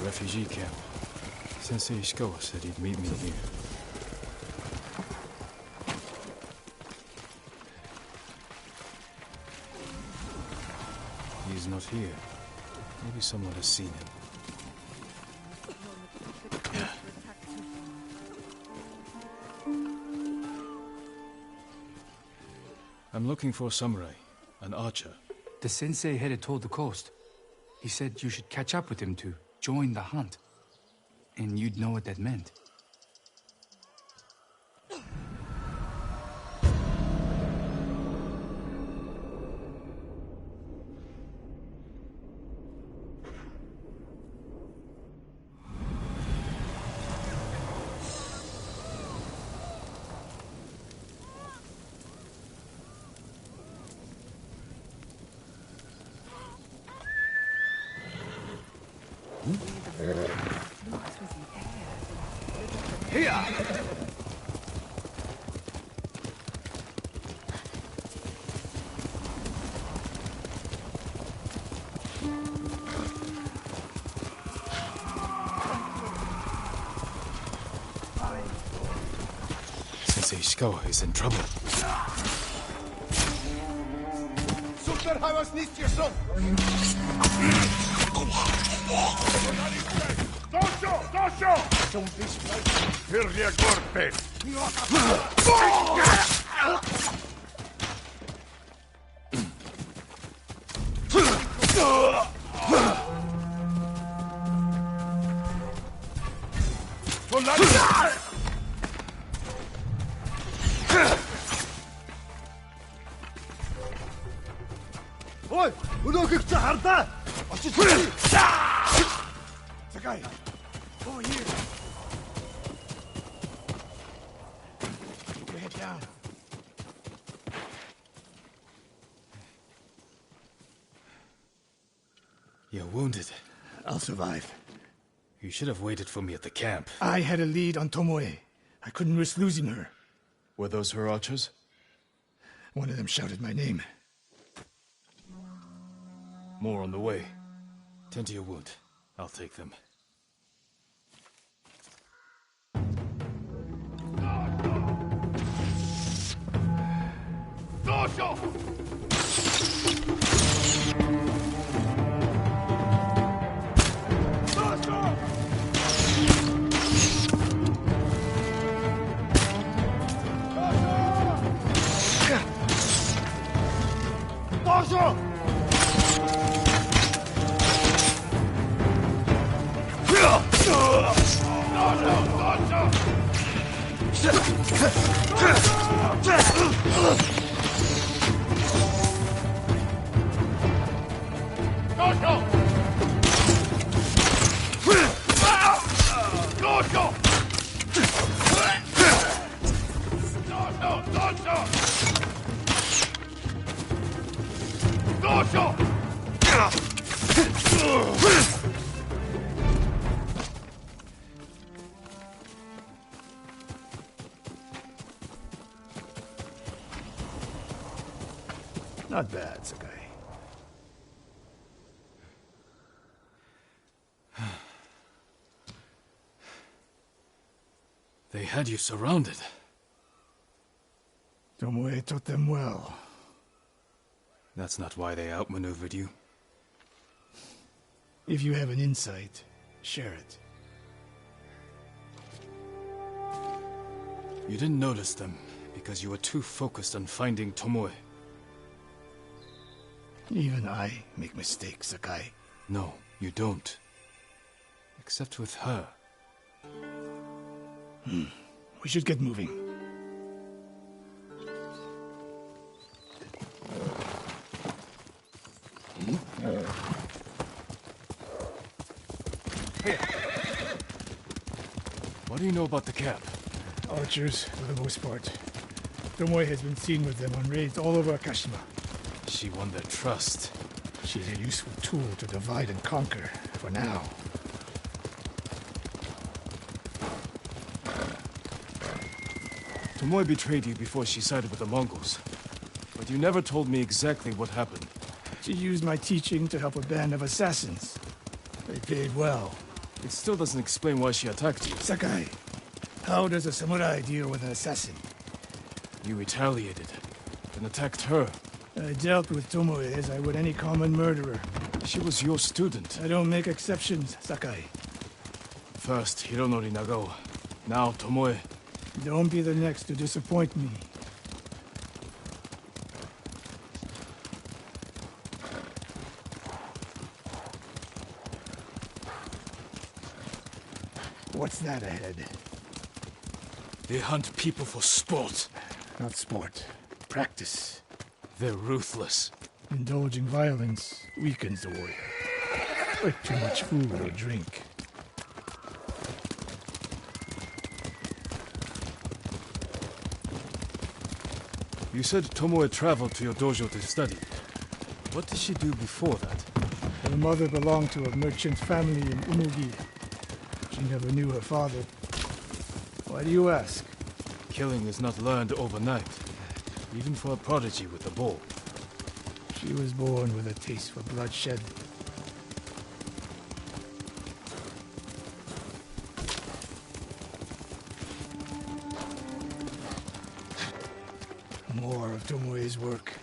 Refugee camp. Sensei Ishikawa said he'd meet me here. He's not here. Maybe someone has seen him. I'm looking for a samurai, an archer. The sensei headed toward the coast. He said you should catch up with him to join the hunt. And you'd know what that meant. Sensei Ishikawa is in trouble. Oi! Uno che c'ha! Sakai, over here. Keep your head down. You're wounded. I'll survive. You should have waited for me at the camp. I had a lead on Tomoe. I couldn't risk losing her. Were those her archers? One of them shouted my name. More on the way. Tend to your wound. I'll take them. Not bad, Sakai. They had you surrounded. Tomoe taught them well. That's not why they outmaneuvered you. If you have an insight, share it. You didn't notice them because you were too focused on finding Tomoe. Even I make mistakes, Sakai. No, you don't. Except with her. We should get moving. What do you know about the camp? Archers, for the most part. Tomoe has been seen with them on raids all over Akashima. She won their trust. She's a useful tool to divide and conquer, for now. Tomoe betrayed you before she sided with the Mongols. But you never told me exactly what happened. She used my teaching to help a band of assassins. They paid well. It still doesn't explain why she attacked you. Sakai, how does a samurai deal with an assassin? You retaliated, then attacked her. I dealt with Tomoe as I would any common murderer. She was your student. I don't make exceptions, Sakai. First Hironori Nagao, now Tomoe. Don't be the next to disappoint me. What's that ahead? They hunt people for sport. Not sport. Practice. They're ruthless. Indulging violence weakens the warrior. Like too much food or drink. You said Tomoe traveled to your dojo to study. What did she do before that? Her mother belonged to a merchant family in Umugi. She never knew her father. Why do you ask? Killing is not learned overnight, even for a prodigy with a bow. She was born with a taste for bloodshed. More of Tomoe's work.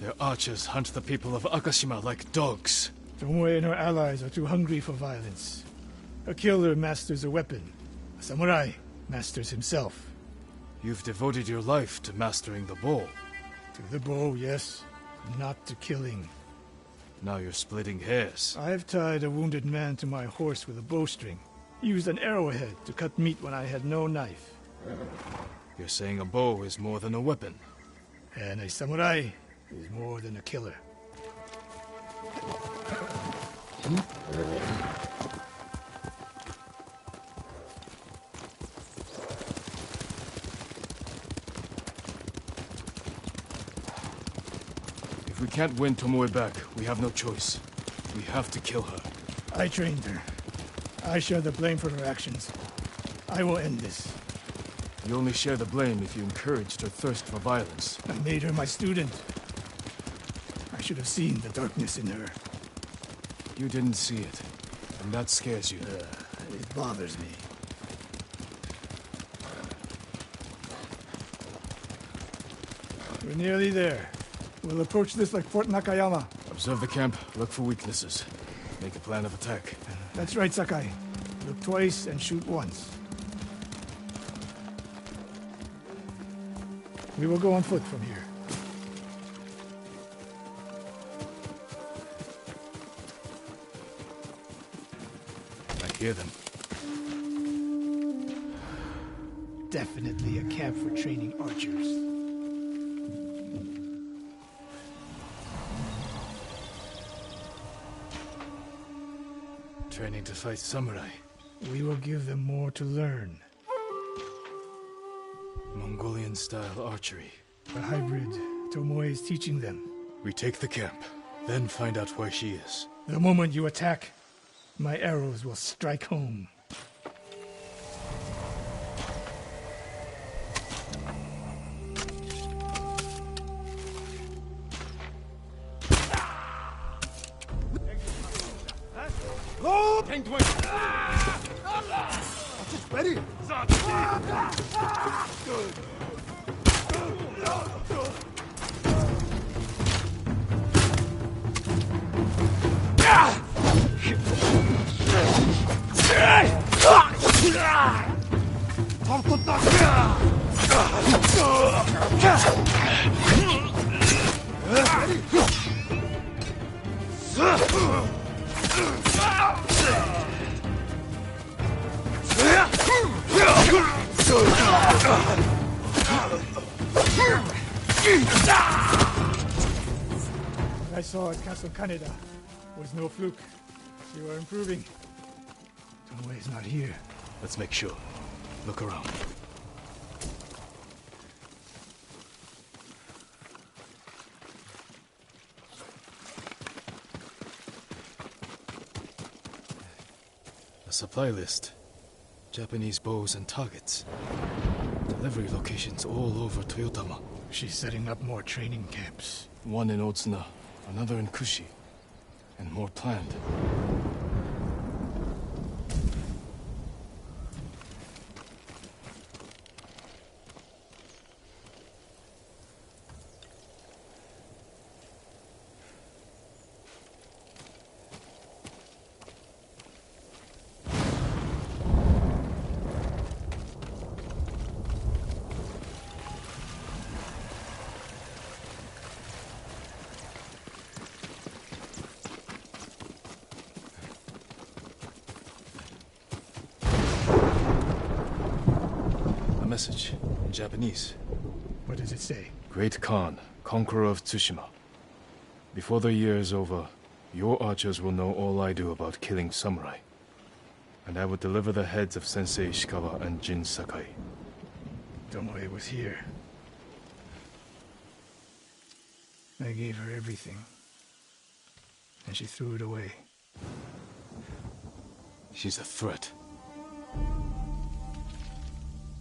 Their archers hunt the people of Akashima like dogs. Tomoe and her allies are too hungry for violence. A killer masters a weapon. A samurai masters himself. You've devoted your life to mastering the bow. To the bow, yes. Not to killing. Now you're splitting hairs. I've tied a wounded man to my horse with a bowstring. Used an arrowhead to cut meat when I had no knife. You're saying a bow is more than a weapon. And a samurai is more than a killer. If we can't win Tomoe back, we have no choice. We have to kill her. I trained her. I share the blame for her actions. I will end this. You only share the blame if you encouraged her thirst for violence. I made her my student. I should have seen the darkness in her. You didn't see it, and that scares you. It bothers me. We're nearly there. We'll approach this like Fort Nakayama. Observe the camp, look for weaknesses. Make a plan of attack. That's right, Sakai. Look twice and shoot once. We will go on foot from here. I hear them. Definitely a camp for training archers. Training to fight samurai. We will give them more to learn. Mongolian-style archery. The hybrid Tomoe is teaching them. We take the camp, then find out where she is. The moment you attack, my arrows will strike home. What I saw at Castle Kaneda was no fluke. You are improving. Tomoe is not here. Let's make sure. Look around. A supply list. Japanese bows and targets. Delivery locations all over Toyotama. She's setting up more training camps. One in Otsuna, another in Kushi, and more planned. Message in Japanese. What does it say? Great Khan, conqueror of Tsushima. Before the year is over, your archers will know all I do about killing samurai. And I will deliver the heads of Sensei Ishikawa and Jin Sakai. Tomoe was here. I gave her everything. And she threw it away. She's a threat.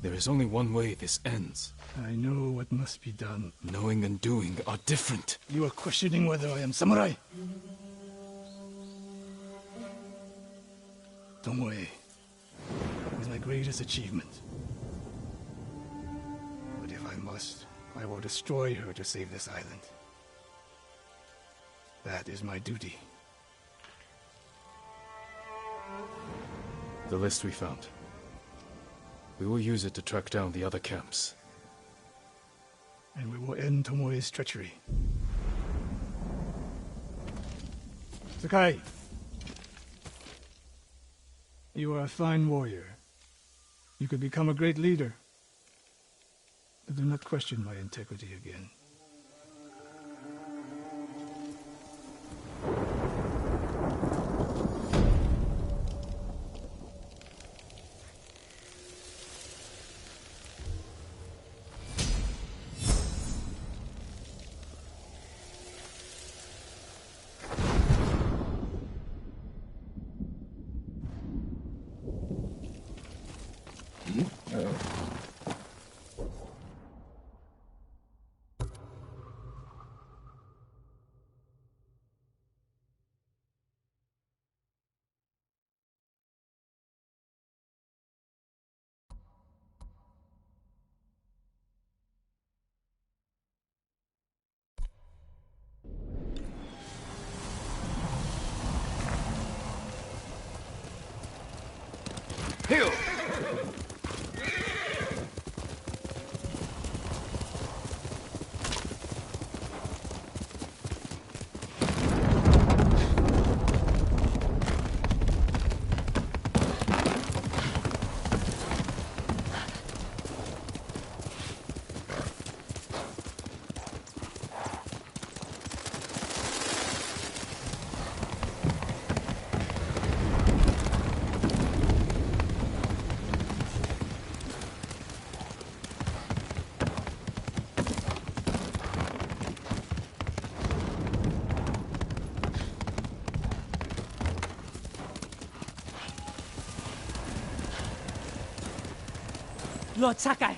There is only one way this ends. I know what must be done. Knowing and doing are different. You are questioning whether I am samurai. Tomoe was my greatest achievement. But if I must, I will destroy her to save this island. That is my duty. The list we found. We will use it to track down the other camps. And we will end Tomoe's treachery. Sakai! You are a fine warrior. You could become a great leader. But do not question my integrity again. Lord Sakai.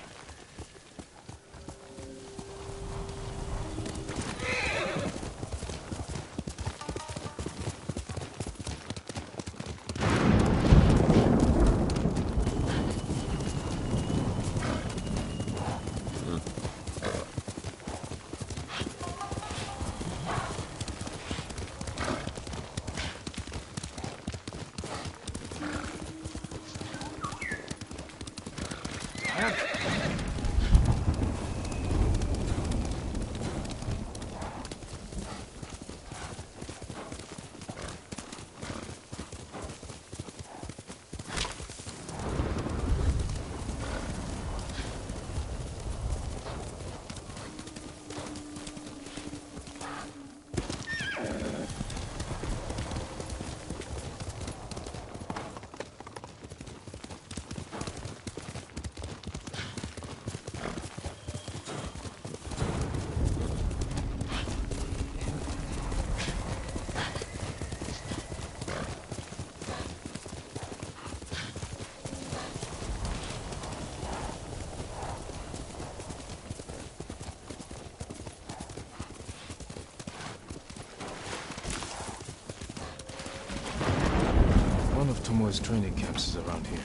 One of Tomoe's training camps is around here.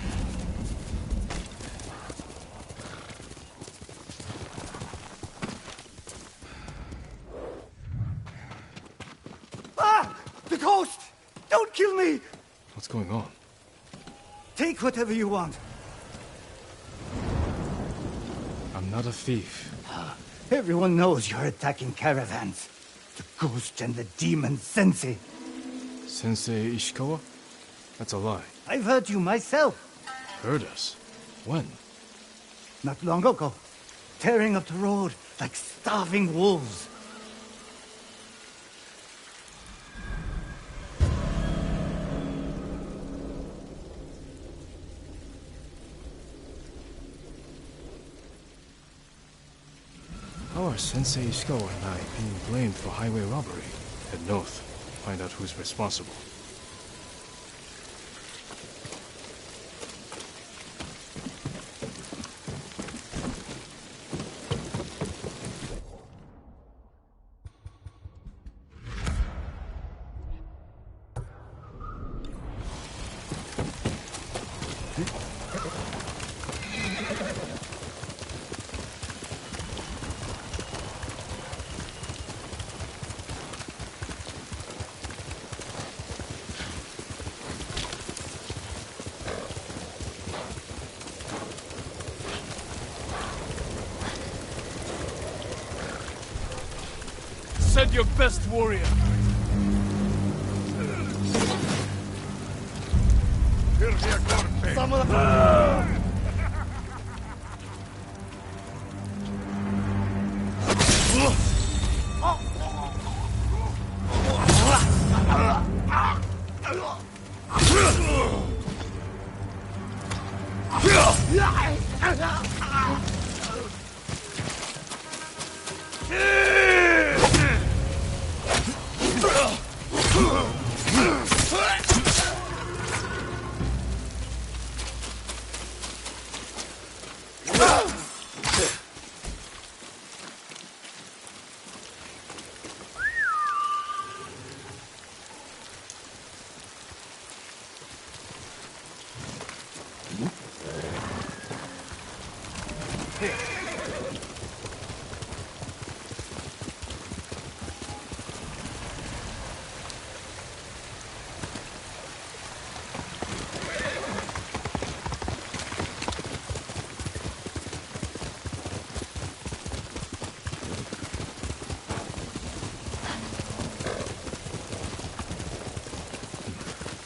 Ah! The coast! Don't kill me! What's going on? Take whatever you want. I'm not a thief. Everyone knows you're attacking caravans. The ghost and the demon Sensei. Sensei Ishikawa? That's a lie. I've heard you myself. Heard us? When? Not long ago. Tearing up the road like starving wolves. How are Sensei Ishikawa and I being blamed for highway robbery? Head north. Find out who's responsible. Send your best warrior.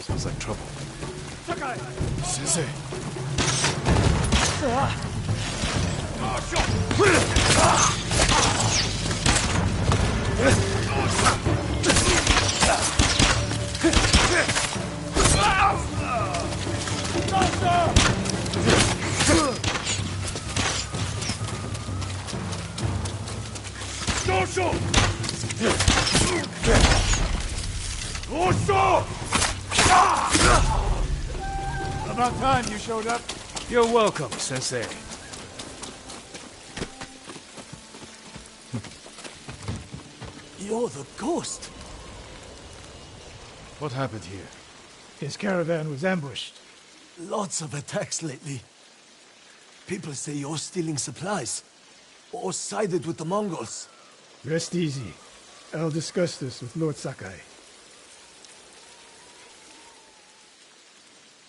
Sounds like trouble. Sensei! About time you showed up. You're welcome, Sensei. You're the ghost. What happened here? His caravan was ambushed. Lots of attacks lately. People say you're stealing supplies. Or sided with the Mongols. Rest easy. I'll discuss this with Lord Sakai.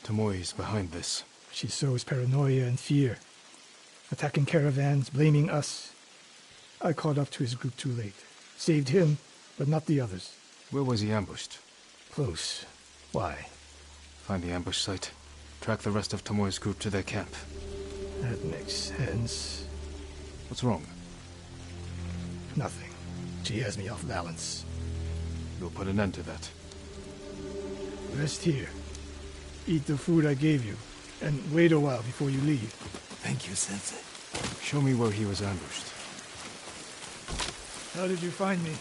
Tomoe is behind this. She sows paranoia and fear. Attacking caravans, blaming us. I caught up to his group too late. Saved him, but not the others. Where was he ambushed? Close. Why? Find the ambush site. Track the rest of Tomoe's group to their camp. That makes sense. What's wrong? Nothing. She has me off balance. We'll put an end to that. Rest here. Eat the food I gave you. And wait a while before you leave. Thank you, Sensei. Show me where he was ambushed. How did you find me?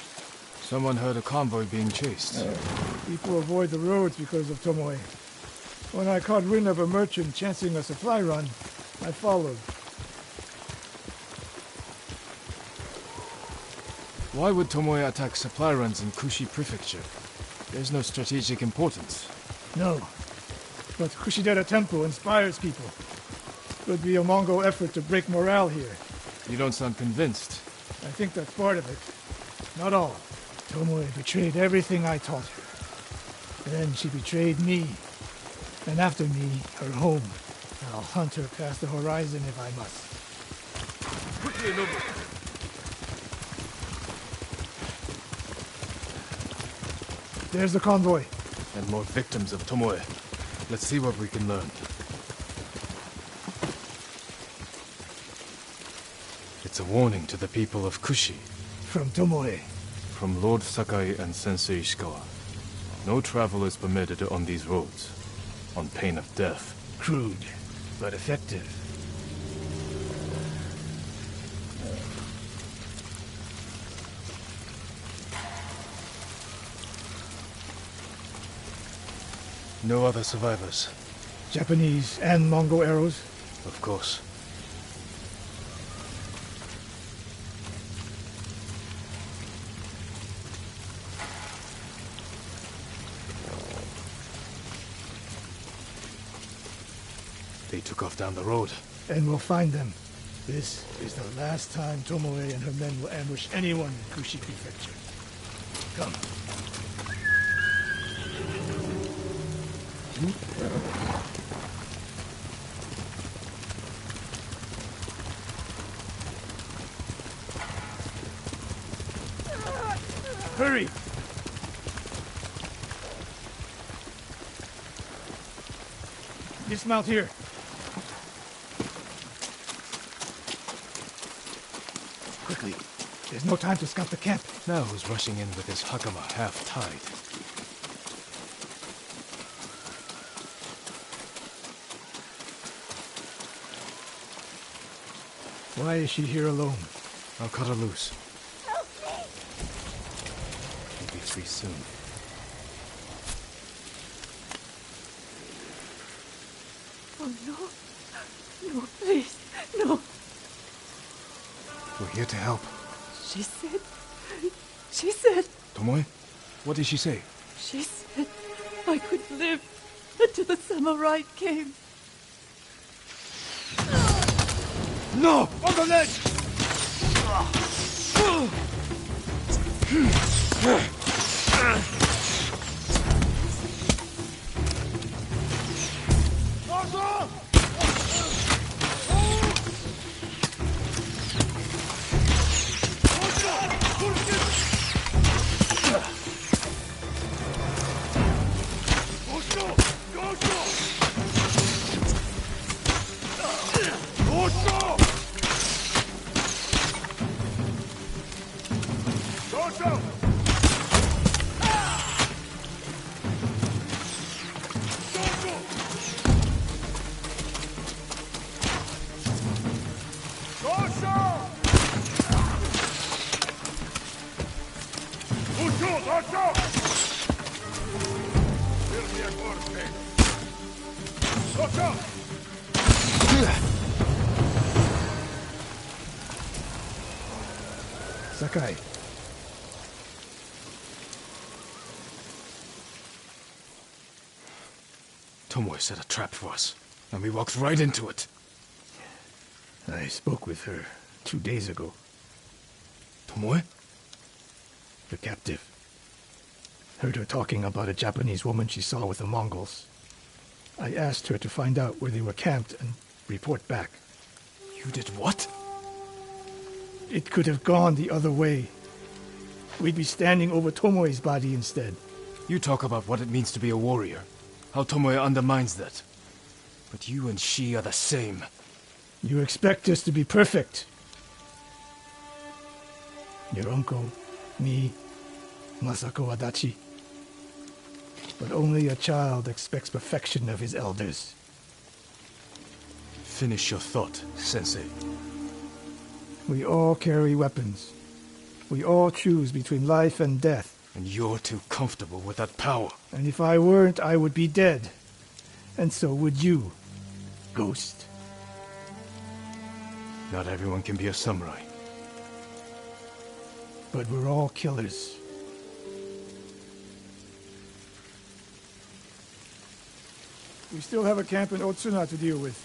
Someone heard a convoy being chased. People avoid the roads because of Tomoe. When I caught wind of a merchant chancing a supply run, I followed. Why would Tomoe attack supply runs in Kushi Prefecture? There's no strategic importance. No. But Kushidera Temple inspires people. Could be a Mongol effort to break morale here. You don't sound convinced. I think that's part of it. Not all. Tomoe betrayed everything I taught her. Then she betrayed me. And after me, her home. I'll hunt her past the horizon if I must. Quickly, Nobu. There's the convoy. And more victims of Tomoe. Let's see what we can learn. It's a warning to the people of Kushi. From Tomoe. From Lord Sakai and Sensei Ishikawa. No travel is permitted on these roads, on pain of death. Crude, but effective. No other survivors. Japanese and Mongol arrows? Of course. They took off down the road. And we'll find them. This is the last time Tomoe and her men will ambush anyone in Kushi Prefecture. Come. Hurry! Dismount here. Quickly. There's no time to scout the camp. Now who's rushing in with his hakama half-tied? Why is she here alone? I'll cut her loose. Help me! She'll be free soon. Oh, no. No, please. No. We're here to help. She said... Tomoe? What did she say? She said I could live until the samurai came. No! On the ledge! Sakai. Tomoe set a trap for us, and we walked right into it. I spoke with her 2 days ago. Tomoe? The captive. Heard her talking about a Japanese woman she saw with the Mongols. I asked her to find out where they were camped and report back. You did what? It could have gone the other way. We'd be standing over Tomoe's body instead. You talk about what it means to be a warrior, how Tomoe undermines that. But you and she are the same. You expect us to be perfect. Your uncle, me, Masako Adachi. But only a child expects perfection of his elders. Finish your thought, Sensei. We all carry weapons. We all choose between life and death. And you're too comfortable with that power. And if I weren't, I would be dead. And so would you, Ghost. Not everyone can be a samurai. But we're all killers. We still have a camp in Otsuna to deal with.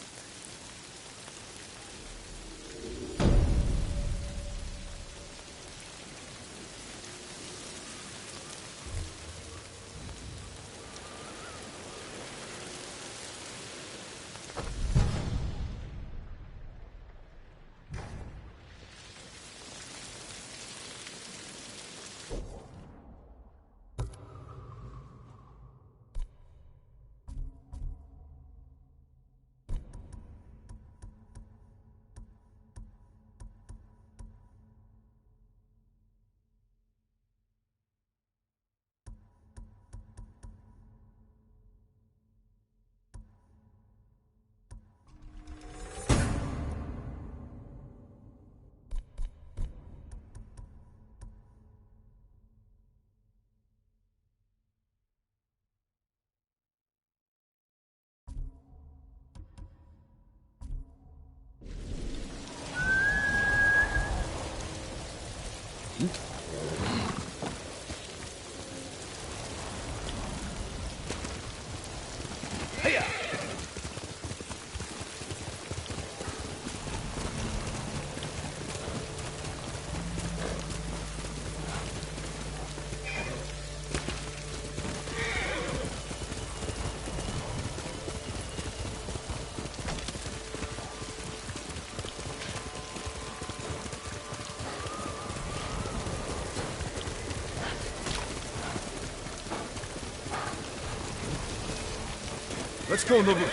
Let's go, Nobu.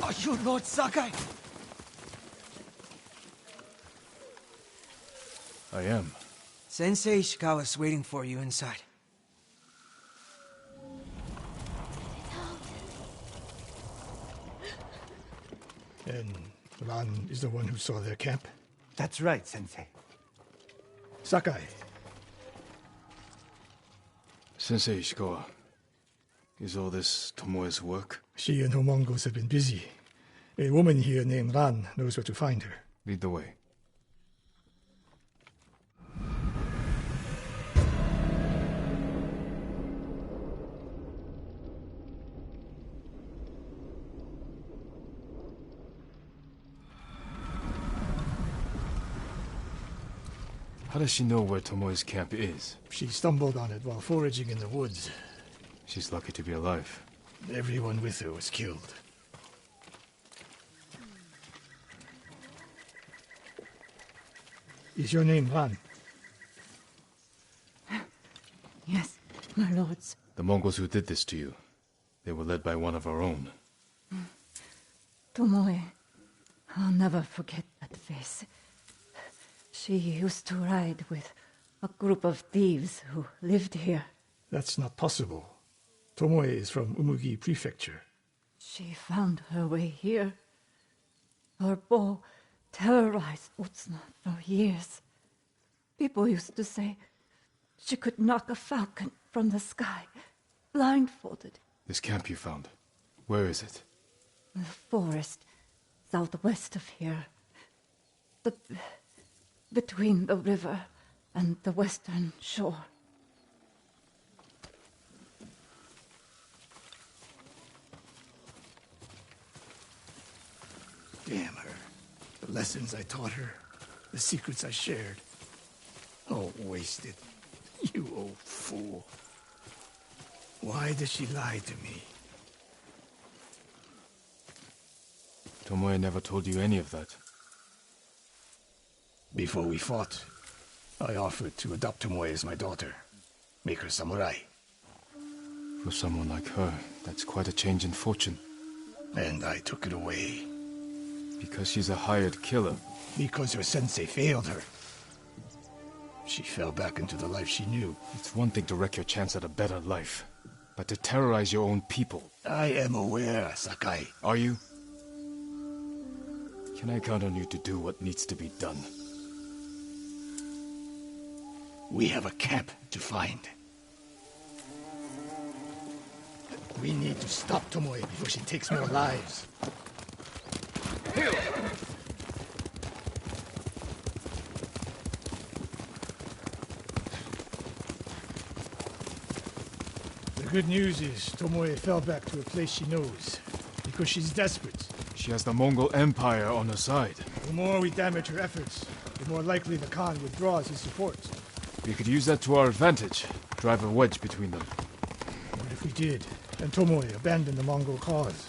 Are you Lord Sakai? I am. Sensei Ishikawa's waiting for you inside. And Ran is the one who saw their camp? That's right, Sensei. Sakai. Sensei Ishikawa, is all this Tomoe's work? She and her Mongols have been busy. A woman here named Ran knows where to find her. Lead the way. How does she know where Tomoe's camp is? She stumbled on it while foraging in the woods. She's lucky to be alive. Everyone with her was killed. Is your name Ran? Yes, my lords. The Mongols who did this to you, they were led by one of our own. Tomoe. I'll never forget that face. She used to ride with a group of thieves who lived here. That's not possible. Tomoe is from Umugi Prefecture. She found her way here. Her bow terrorized Utsna for years. People used to say she could knock a falcon from the sky, blindfolded. This camp you found, where is it? The forest southwest of here. Between the river and the western shore. Damn her. The lessons I taught her, the secrets I shared. All wasted. You old fool. Why did she lie to me? Tomoe never told you any of that. Before we fought, I offered to adopt Tomoe as my daughter. Make her samurai. For someone like her, that's quite a change in fortune. And I took it away. Because she's a hired killer. Because her sensei failed her. She fell back into the life she knew. It's one thing to wreck your chance at a better life, but to terrorize your own people. I am aware, Sakai. Are you? Can I count on you to do what needs to be done? We have a camp to find. We need to stop Tomoe before she takes more lives. The good news is Tomoe fell back to a place she knows, because she's desperate. She has the Mongol Empire on her side. The more we damage her efforts, the more likely the Khan withdraws his support. We could use that to our advantage, drive a wedge between them. What if we did, and Tomoe abandoned the Mongol cause?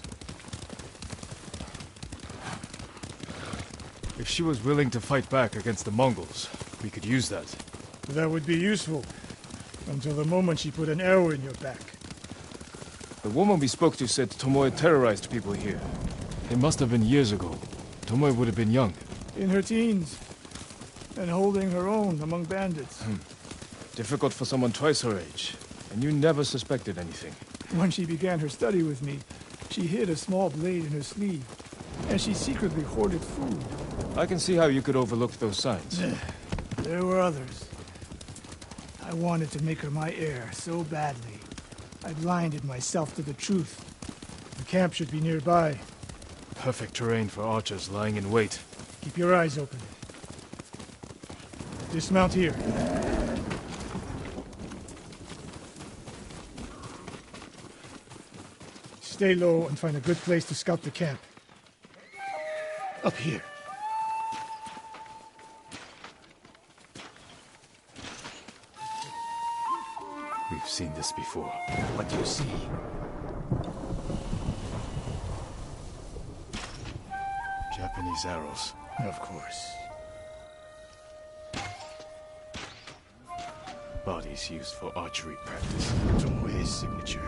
If she was willing to fight back against the Mongols, we could use that. That would be useful, until the moment she put an arrow in your back. The woman we spoke to said Tomoe terrorized people here. It must have been years ago. Tomoe would have been young. In her teens, and holding her own among bandits. Difficult for someone twice her age, and you never suspected anything. When she began her study with me, she hid a small blade in her sleeve, and she secretly hoarded food. I can see how you could overlook those signs. There were others. I wanted to make her my heir so badly. I blinded myself to the truth. The camp should be nearby. Perfect terrain for archers lying in wait. Keep your eyes open. Dismount here. Stay low and find a good place to scout the camp. Up here. We've seen this before. What do you see? Japanese arrows. Of course. Bodies used for archery practice. Tomoe's signature.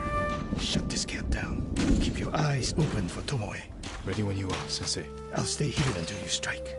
Shut this camp down. Keep your eyes open for Tomoe. Ready when you are, Sensei. I'll stay here until you strike.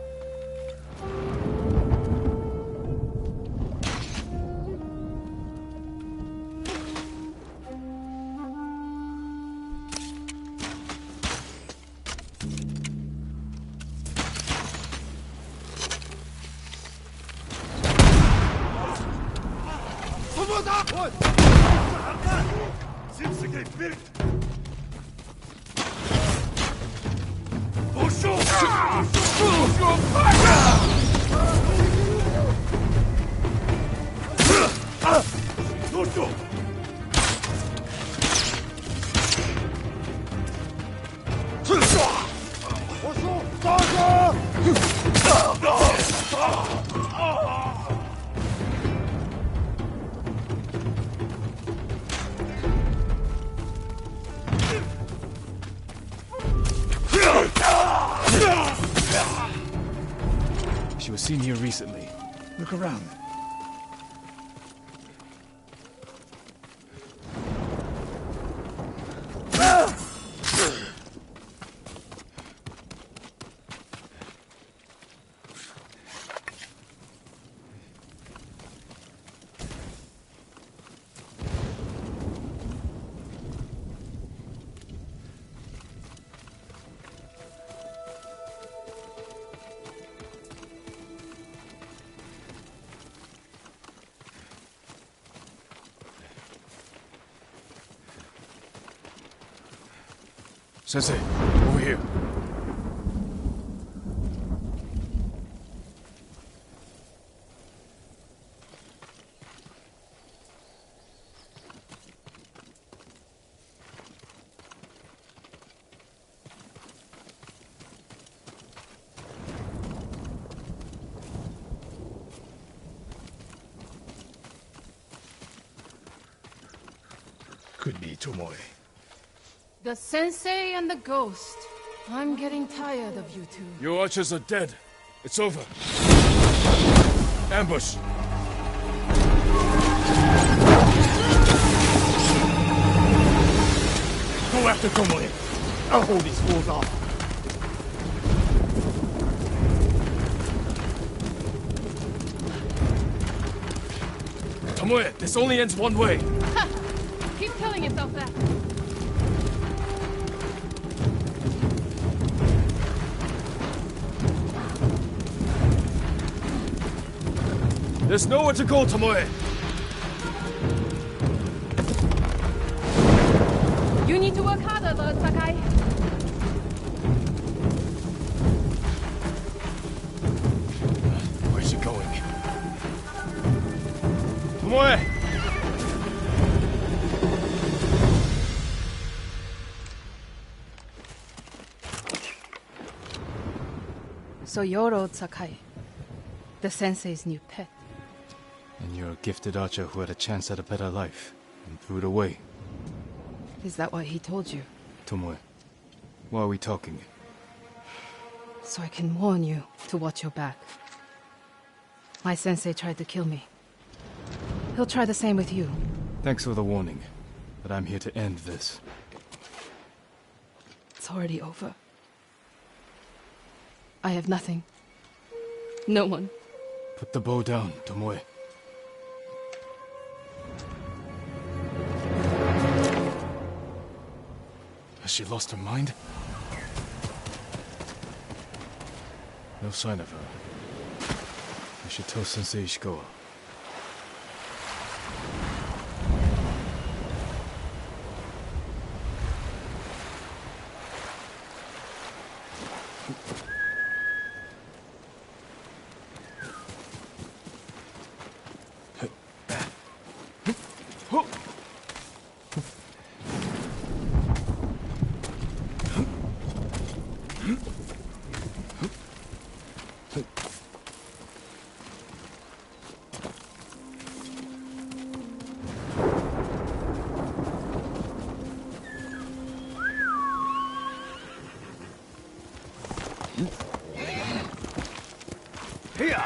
She was seen here recently. Look around. Sensei, over here. Could be Tomoe. The sensei and the ghost. I'm getting tired of you two. Your archers are dead. It's over. Ambush! Go after Tomoe. I'll hold these fools off. Tomoe, this only ends one way. Ha! Keep telling yourself that. There's nowhere to go, Tomoe. You need to work harder, Lord Sakai. Where's she going? Tomoe! So you're Lord Sakai, the sensei's new pet. And you're a gifted archer who had a chance at a better life and threw it away. Is that what he told you? Tomoe, why are we talking? So I can warn you to watch your back. My sensei tried to kill me. He'll try the same with you. Thanks for the warning, but I'm here to end this. It's already over. I have nothing. No one. Put the bow down, Tomoe. Has she lost her mind? No sign of her. I should tell Sensei Ishikawa. Here!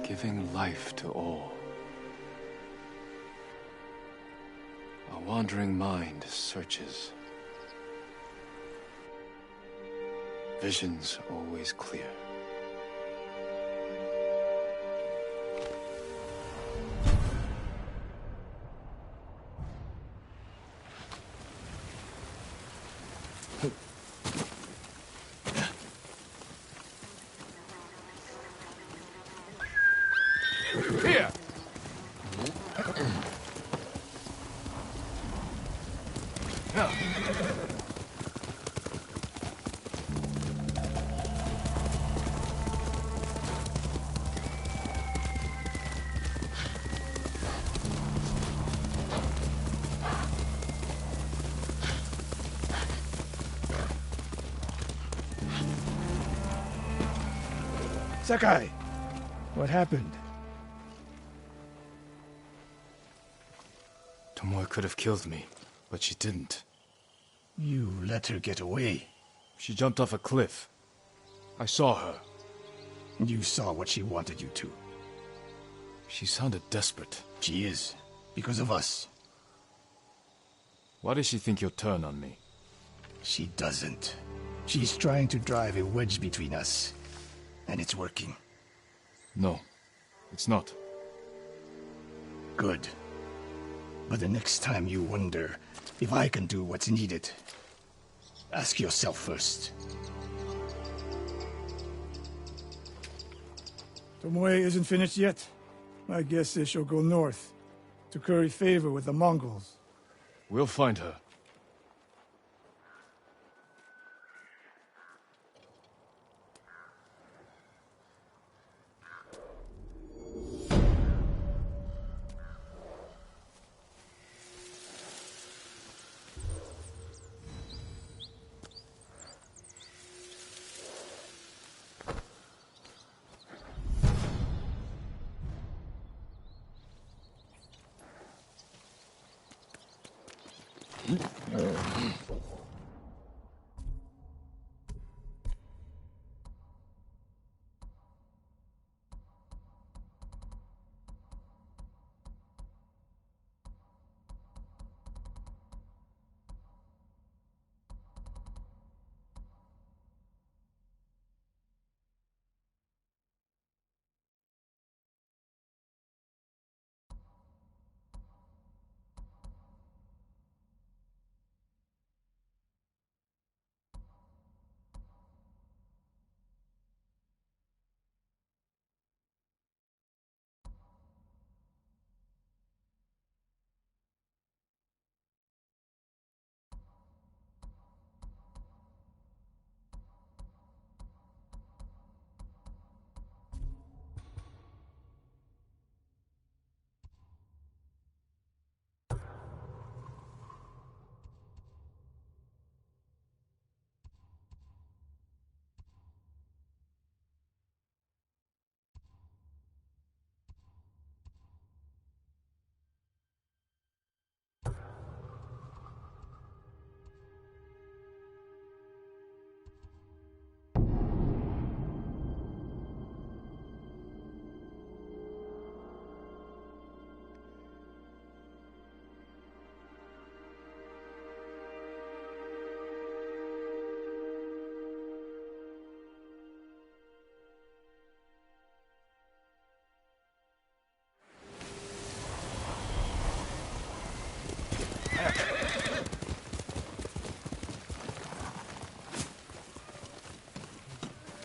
Giving life to all. A wandering mind searches. Visions always clear. Sakai, what happened? Tomoe could have killed me, but she didn't. You let her get away. She jumped off a cliff. I saw her. You saw what she wanted you to. She sounded desperate. She is, because of us. Why does she think you'll turn on me? She doesn't. She's trying to drive a wedge between us. And it's working. No, it's not. Good. But the next time you wonder if I can do what's needed, ask yourself first. Tomoe isn't finished yet. My guess is she'll go north, to curry favor with the Mongols. We'll find her.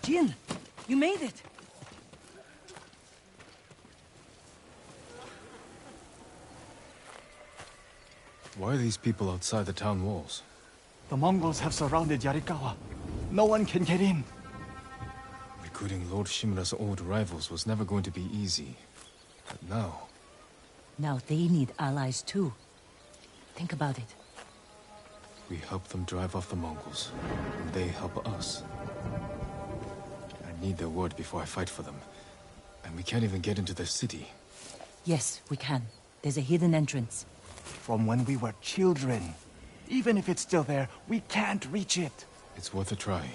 Jin, you made it. Why are these people outside the town walls? The Mongols have surrounded Yarikawa. No one can get in. Recruiting Lord Shimura's old rivals was never going to be easy. But now... Now they need allies too. Think about it. We help them drive off the Mongols, and they help us. I need their word before I fight for them. And we can't even get into their city. Yes, we can. There's a hidden entrance. From when we were children. Even if it's still there, we can't reach it. It's worth a try.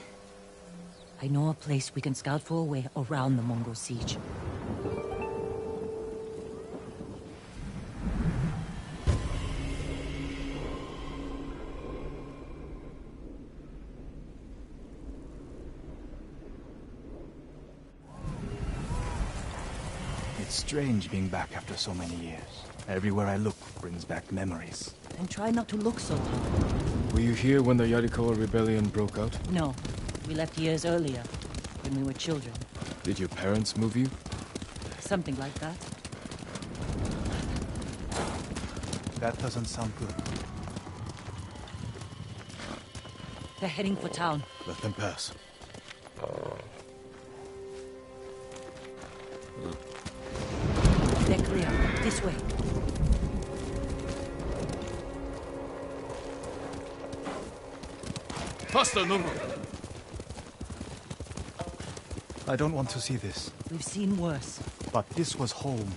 I know a place we can scout for a way around the Mongol siege. It's strange being back after so many years. Everywhere I look brings back memories. And try not to look so hard. Were you here when the Yarikawa rebellion broke out? No. We left years earlier, when we were children. Did your parents move you? Something like that. That doesn't sound good. They're heading for town. Let them pass. They're clear. This way. Faster, Nungo! I don't want to see this. We've seen worse. But this was home.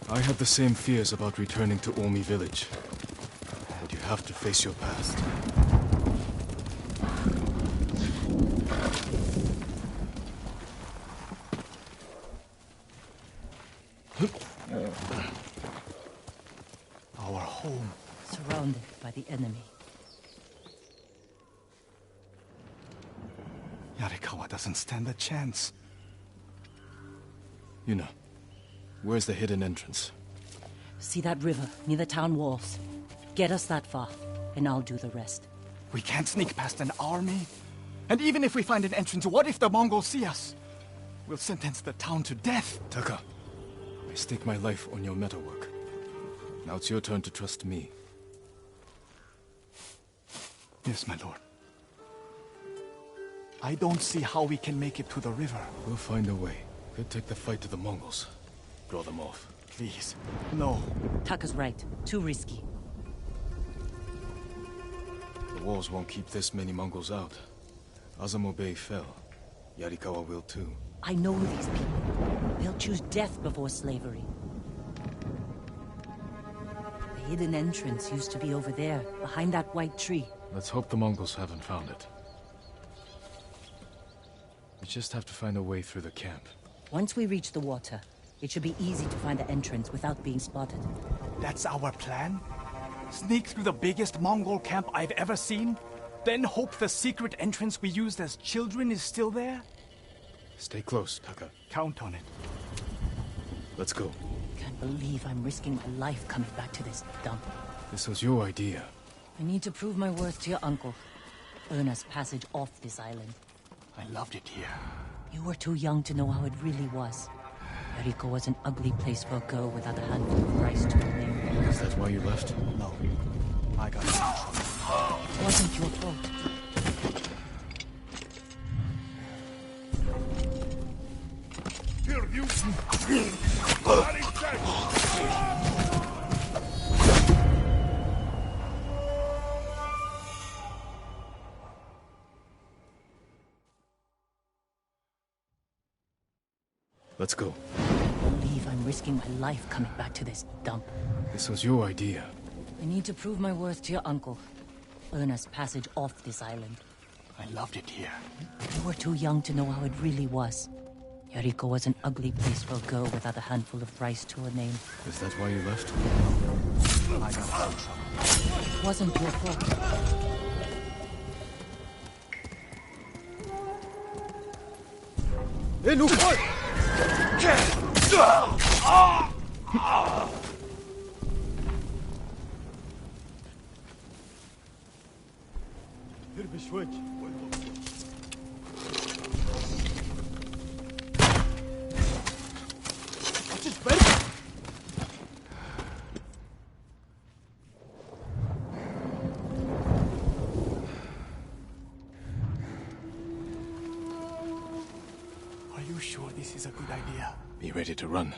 I had the same fears about returning to Omi village. But you have to face your past. Our home. Surrounded by the enemy. Yarikawa doesn't stand a chance. Yuna, where's the hidden entrance? See that river near the town walls? Get us that far, and I'll do the rest. We can't sneak past an army. And even if we find an entrance, what if the Mongols see us? We'll sentence the town to death. Taka, I stake my life on your metalwork. Now it's your turn to trust me. Yes, my lord. I don't see how we can make it to the river. We'll find a way. Could take the fight to the Mongols. Draw them off. Please, no. Taka's right. Too risky. The walls won't keep this many Mongols out. Azamo Bay fell. Yarikawa will too. I know these people. They'll choose death before slavery. The hidden entrance used to be over there, behind that white tree. Let's hope the Mongols haven't found it. We just have to find a way through the camp. Once we reach the water, it should be easy to find the entrance without being spotted. That's our plan? Sneak through the biggest Mongol camp I've ever seen? Then hope the secret entrance we used as children is still there? Stay close, Taka. Count on it. Let's go. Can't believe I'm risking my life coming back to this dump. This was your idea. I need to prove my worth to your uncle. Earn us passage off this island. I loved it here. You were too young to know how it really was. Yariko was an ugly place for a girl without a handful of rice to her name. Is that why you left? No. I got into trouble. It wasn't your fault. Here, you! Let's go. I believe I'm risking my life coming back to this dump. This was your idea. I need to prove my worth to your uncle. Earn us passage off this island. I loved it here. You were too young to know how it really was. Yariko was an ugly place for a girl without a handful of rice to her name. Is that why you left? I got into trouble. It wasn't your fault. Hey, no! Are you sure this is a good idea? Be ready to run.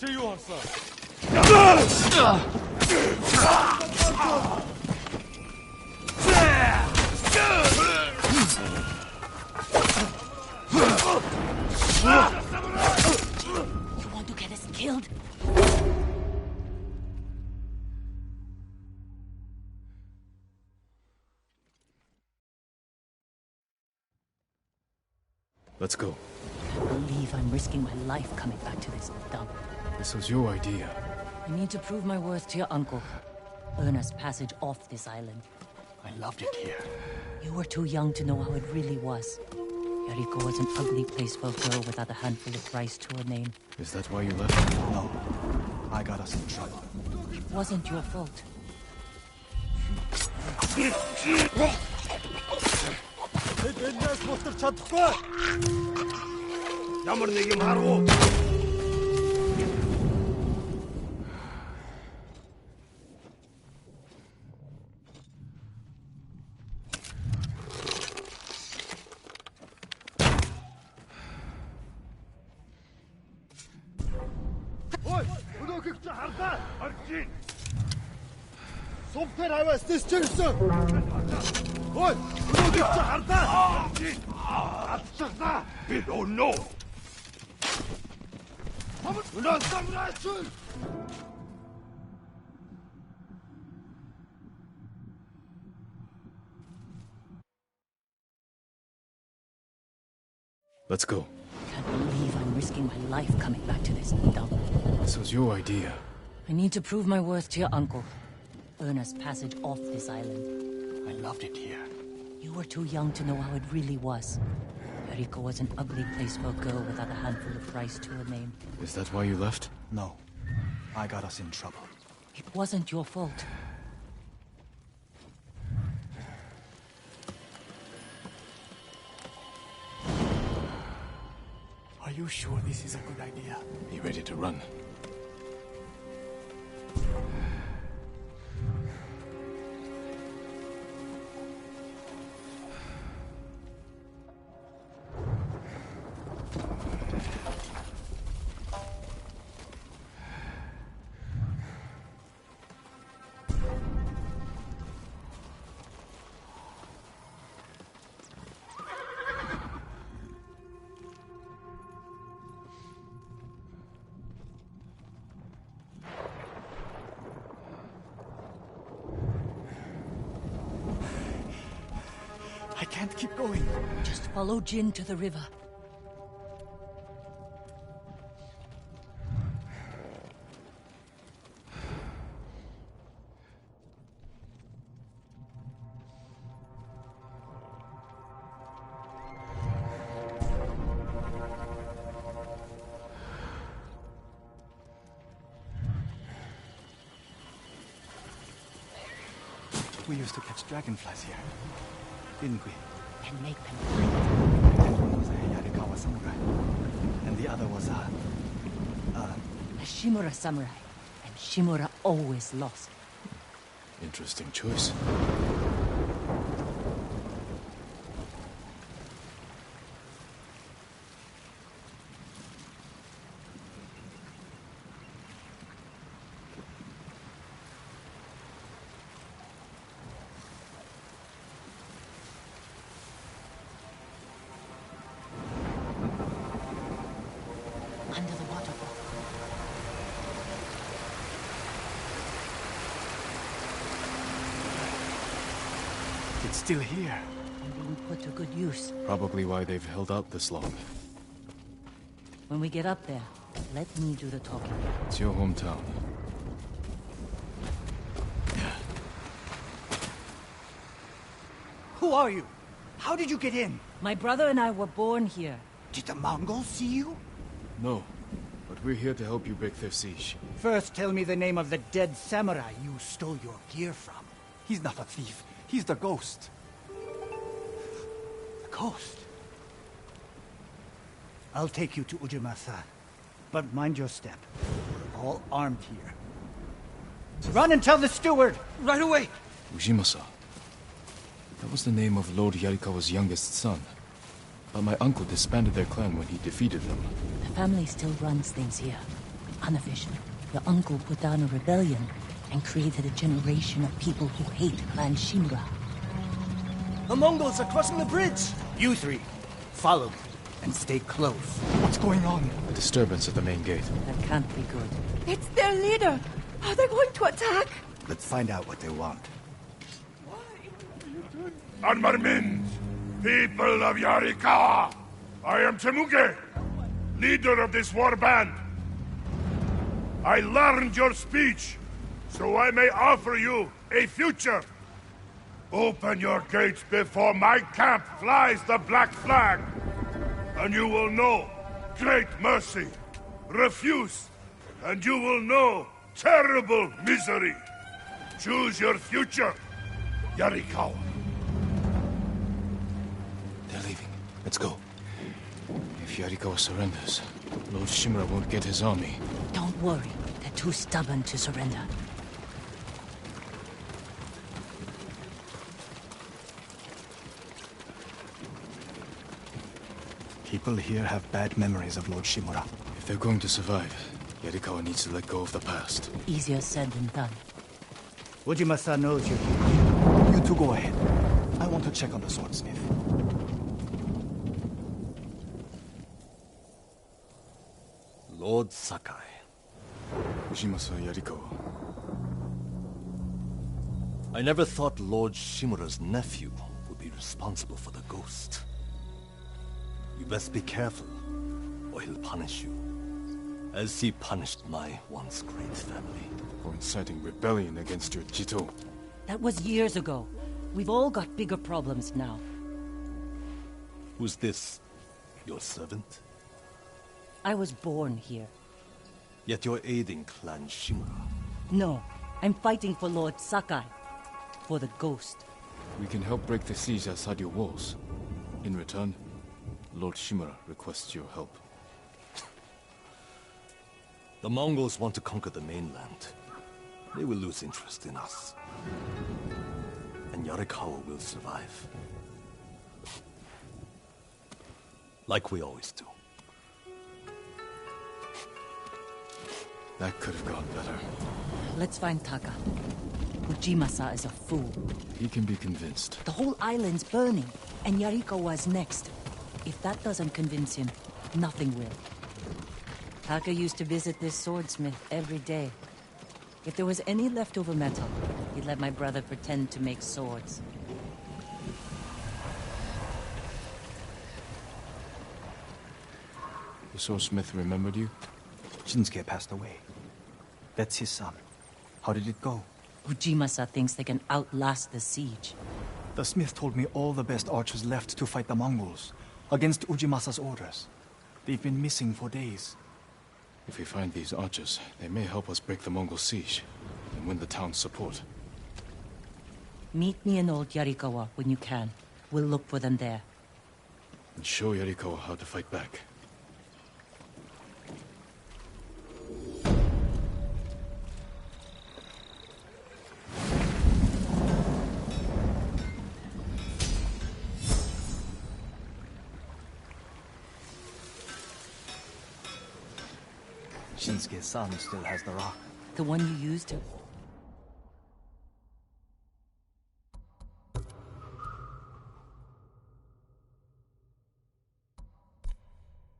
You want to get us killed? Let's go. I believe I'm risking my life coming back to this dump. This was your idea. I I need to prove my worth to your uncle. Earn us passage off this island. I loved it here. You were too young to know how it really was. Yariko was an ugly place for a girl without a handful of rice to her name. Is that why you left? No. I got us in trouble. It wasn't your fault. ямар нэг юм харав. Ой, өнөөхийг чи хардаа. Харжин. Сумтэр аваас дэс чигсэн. Ой, өнөөхийг чи хардаа. Харжин. Атсахна. Би өнөө. Өнөө самраач. Let's go. Can't believe I'm risking my life coming back to this dump. This was your idea. I need to prove my worth to your uncle. Earn us passage off this island. I loved it here. You were too young to know how it really was. Yariko was an ugly place for a girl without a handful of rice to her name. Is that why you left? No. I got us in trouble. It wasn't your fault. Are you sure this is a good idea? Be ready to run. I can't keep going. Just follow Jin to the river. We used to catch dragonflies here, didn't we? And make them And one was a Yarikawa samurai, and the other was a Shimura samurai. And Shimura always lost. Interesting choice. Under the waterfall. It's still here. And being put to good use. Probably why they've held out this long. When we get up there, let me do the talking. It's your hometown. Who are you? How did you get in? My brother and I were born here. Did the Mongols see you? No, but we're here to help you break their siege. First, tell me the name of the dead samurai you stole your gear from. He's not a thief. He's the ghost. The ghost? I'll take you to Ujimasa. But mind your step. We're all armed here. Run and tell the steward! Right away! Ujimasa. That was the name of Lord Yarikawa's youngest son. But my uncle disbanded their clan when he defeated them. The family still runs things here. Unofficially. Your uncle put down a rebellion and created a generation of people who hate Clan Shimura. The Mongols are crossing the bridge! You three, follow me and stay close. What's going on? A disturbance at the main gate. That can't be good. It's their leader! Are they going to attack? Let's find out what they want. Armarmins, people of Yarikawa, I am Temuge, leader of this war band. I learned your speech, so I may offer you a future. Open your gates before my camp flies the black flag, and you will know great mercy. Refuse, and you will know terrible misery. Choose your future, Yarikawa. They're leaving. Let's go. If Yarikawa surrenders, Lord Shimura won't get his army. Don't worry. They're too stubborn to surrender. People here have bad memories of Lord Shimura. If they're going to survive, Yarikawa needs to let go of the past. Easier said than done. Ujima-san knows you're here. You two go ahead. I want to check on the swordsmith. Lord Sakai. Ujima-san, Yarikawa. I never thought Lord Shimura's nephew would be responsible for the ghost. You best be careful, or he'll punish you, as he punished my once great family. For inciting rebellion against your Jito. That was years ago. We've all got bigger problems now. Who's this? Your servant? I was born here. Yet you're aiding Clan Shimura. No, I'm fighting for Lord Sakai. For the ghost. We can help break the siege outside your walls. In return, Lord Shimura requests your help. The Mongols want to conquer the mainland. They will lose interest in us. And Yarikawa will survive. Like we always do. That could have gone better. Let's find Taka. Ujima-sa is a fool. He can be convinced. The whole island's burning, and Yarikawa's next. If that doesn't convince him, nothing will. Taka used to visit this swordsmith every day. If there was any leftover metal, he'd let my brother pretend to make swords. The swordsmith remembered you? Shinsuke passed away. That's his son. How did it go? Ujima-sa thinks they can outlast the siege. The smith told me all the best archers left to fight the Mongols, against Ujima-sa's orders. They've been missing for days. If we find these archers, they may help us break the Mongol siege and win the town's support. Meet me in old Yarikawa when you can. We'll look for them there. And show Yarikawa how to fight back. Shinsuke's son still has the rock. The one you used to...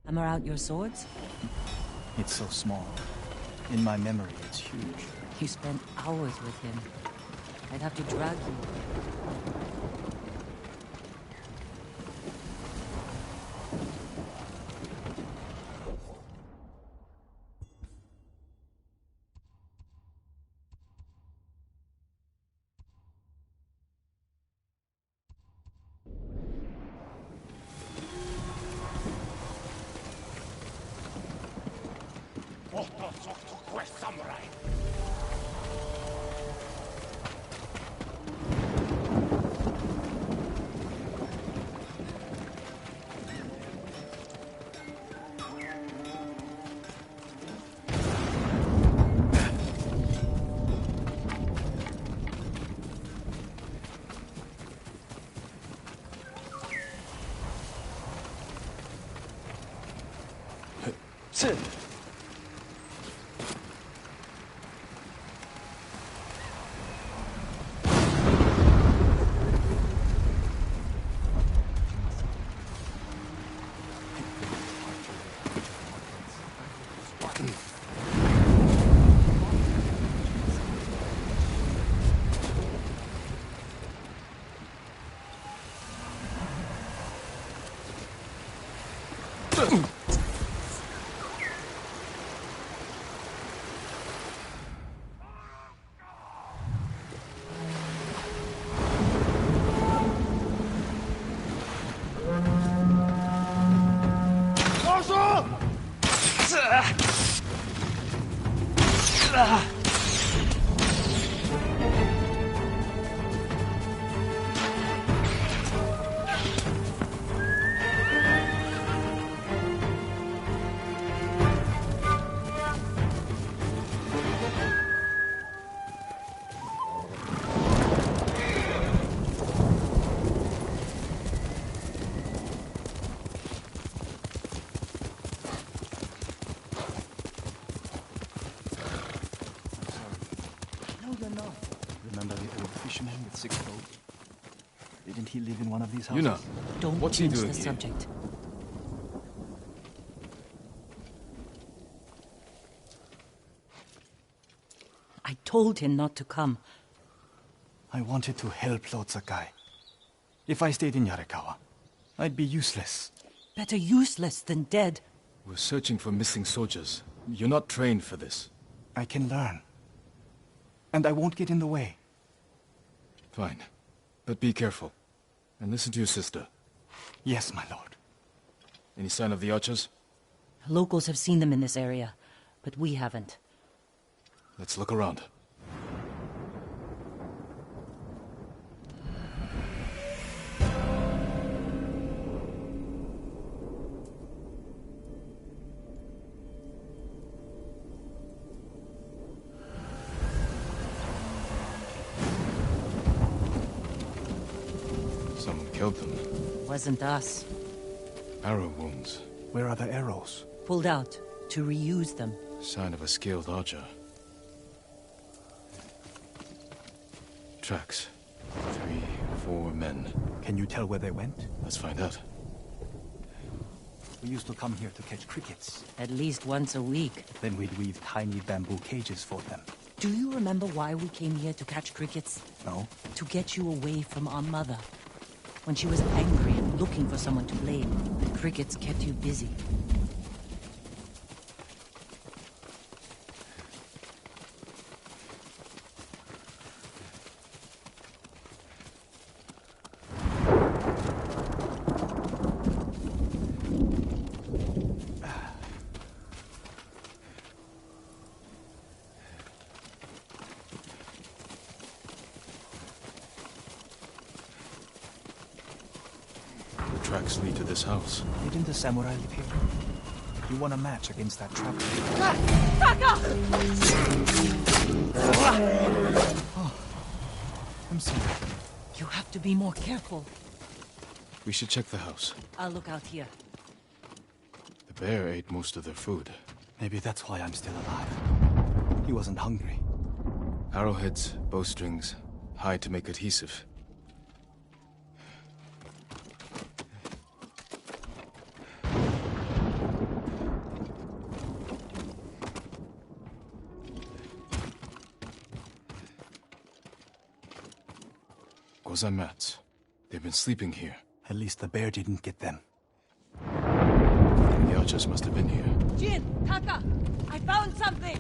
Hammer out your swords? It's so small. In my memory, it's huge. You spent hours with him. I'd have to drag you. Remember the old fisherman with 6 boats? Didn't he live in one of these houses? Yuna, Don't what's he change doing the here? subject. I told him not to come. I wanted to help Lord Sakai. If I stayed in Yarikawa, I'd be useless. Better useless than dead. We're searching for missing soldiers. You're not trained for this. I can learn. And I won't get in the way. Fine. But be careful. And listen to your sister. Yes, my lord. Any sign of the archers? Locals have seen them in this area, but we haven't. Let's look around. Someone killed them. Wasn't us. Arrow wounds. Where are the arrows? Pulled out to reuse them. Sign of a skilled archer. Tracks. 3, 4 men. Can you tell where they went? Let's find out. We used to come here to catch crickets. At least once a week. Then we'd weave tiny bamboo cages for them. Do you remember why we came here to catch crickets? No. To get you away from our mother. When she was angry and looking for someone to blame, the crickets kept you busy. Tracks lead to this house. Didn't the samurai live here? You want a match against that trap? Oh, I'm sorry. You have to be more careful. We should check the house. I'll look out here. The bear ate most of their food. Maybe that's why I'm still alive. He wasn't hungry. Arrowheads, bowstrings, hide to make adhesive. Gozan mats. They've been sleeping here. At least the bear didn't get them. The archers must have been here. Jin! Taka! I found something!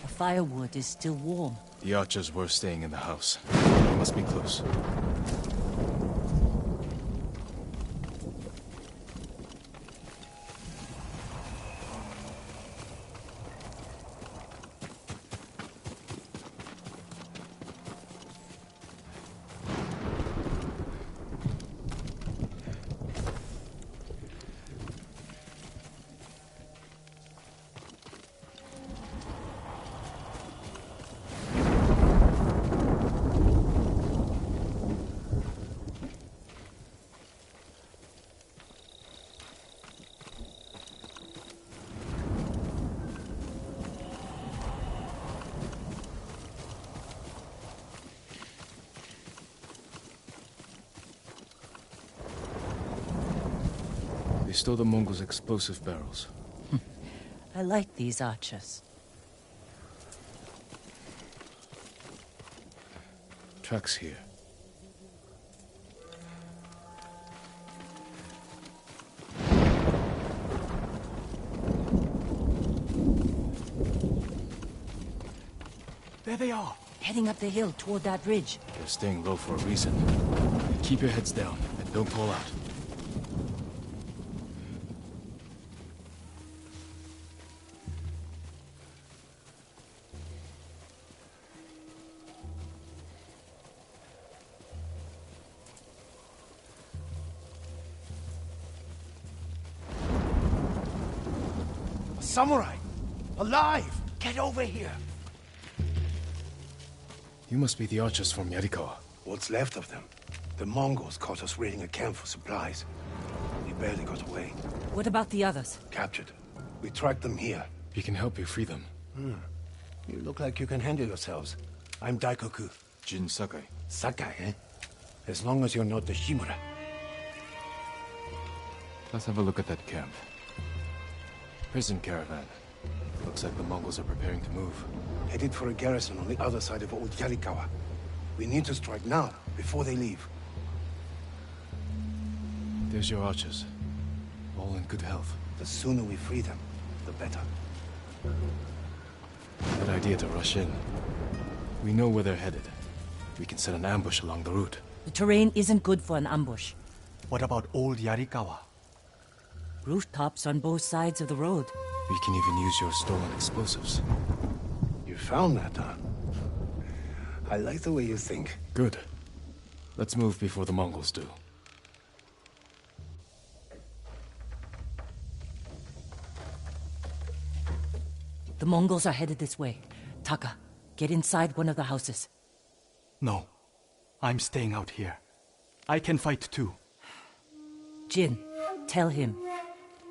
The firewood is still warm. The archers were staying in the house. They must be close. They stole the Mongols' explosive barrels. I like these archers. Tracks here. There they are. Heading up the hill toward that ridge. They're staying low for a reason. Keep your heads down and don't call out. samurai! Alive! Get over here! You must be the archers from Yarikawa. What's left of them? The Mongols caught us raiding a camp for supplies. We barely got away. What about the others? Captured. We tracked them here. We can help you free them. You look like you can handle yourselves. I'm Daikoku. Jin Sakai. Sakai, eh? As long as you're not the Shimura. Let's have a look at that camp. Prison caravan. Looks like the Mongols are preparing to move. Headed for a garrison on the other side of Old Yarikawa. We need to strike now, before they leave. There's your archers. All in good health. The sooner we free them, the better. Good idea to rush in. We know where they're headed. We can set an ambush along the route. The terrain isn't good for an ambush. What about Old Yarikawa? Rooftops on both sides of the road. We can even use your stolen explosives. You found that, huh? I like the way you think. Good. Let's move before the Mongols do. The Mongols are headed this way. Taka, get inside one of the houses. No. I'm staying out here. I can fight too. Jin, tell him.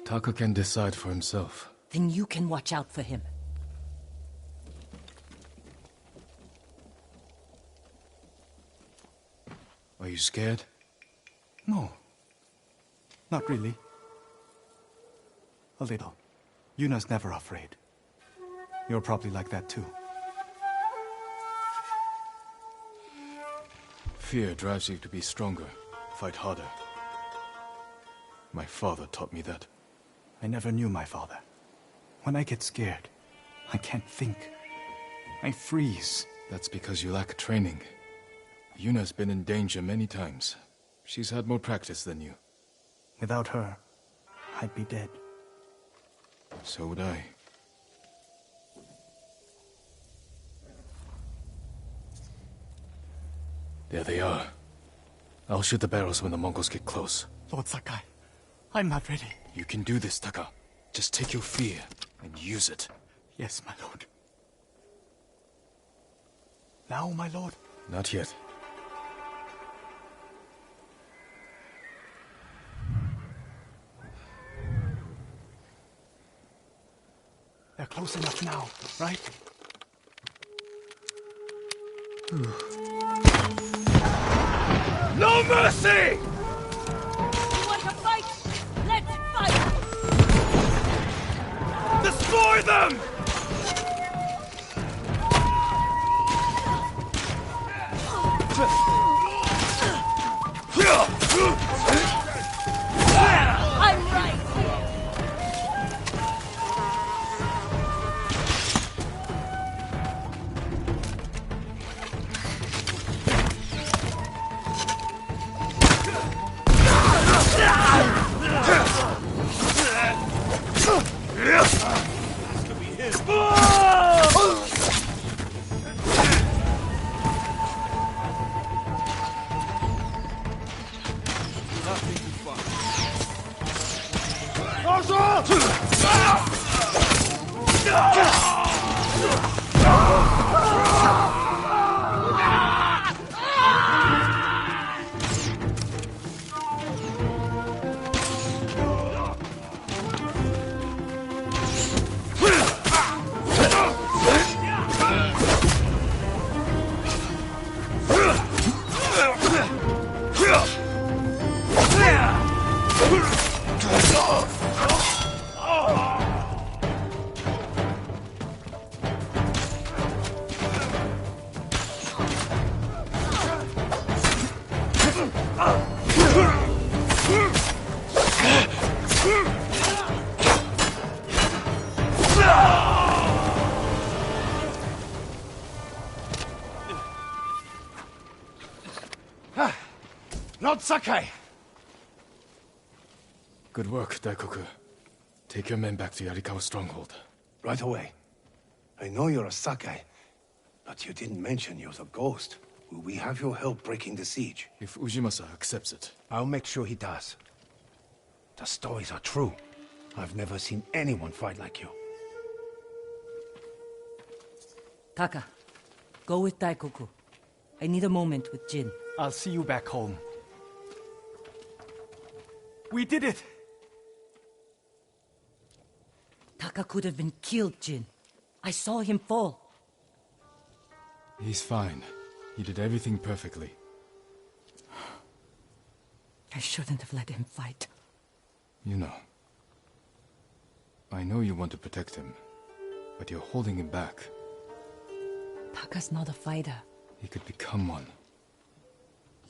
Taka can decide for himself. Then you can watch out for him. Are you scared? No. Not really. A little. Yuna's never afraid. You're probably like that too. Fear drives you to be stronger, fight harder. My father taught me that. I never knew my father. When I get scared, I can't think. I freeze. That's because you lack training. Yuna's been in danger many times. She's had more practice than you. Without her, I'd be dead. So would I. There they are. I'll shoot the barrels when the Mongols get close. Lord Sakai, I'm not ready. You can do this, Taka. Just take your fear and use it. Yes, my lord. Now, my lord? Not yet. They're close enough now, right? No mercy! You want to fight? Let's fight! Destroy them! I'm right! Lord Sakai! Good work, Daikoku. Take your men back to Yarikawa stronghold. Right away. I know you're a Sakai, but you didn't mention you're the ghost. Will we have your help breaking the siege? If Ujimasa accepts it. I'll make sure he does. The stories are true. I've never seen anyone fight like you. Taka, go with Daikoku. I need a moment with Jin. I'll see you back home. We did it! Taka could have been killed, Jin. I saw him fall. He's fine. He did everything perfectly. I shouldn't have let him fight. You know. I know you want to protect him, but you're holding him back. Taka's not a fighter. He could become one.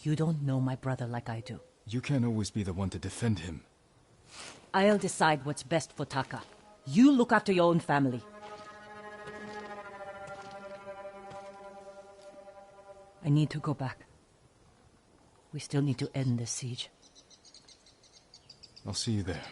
You don't know my brother like I do. You can't always be the one to defend him. I'll decide what's best for Taka. You look after your own family. I need to go back. We still need to end this siege. I'll see you there.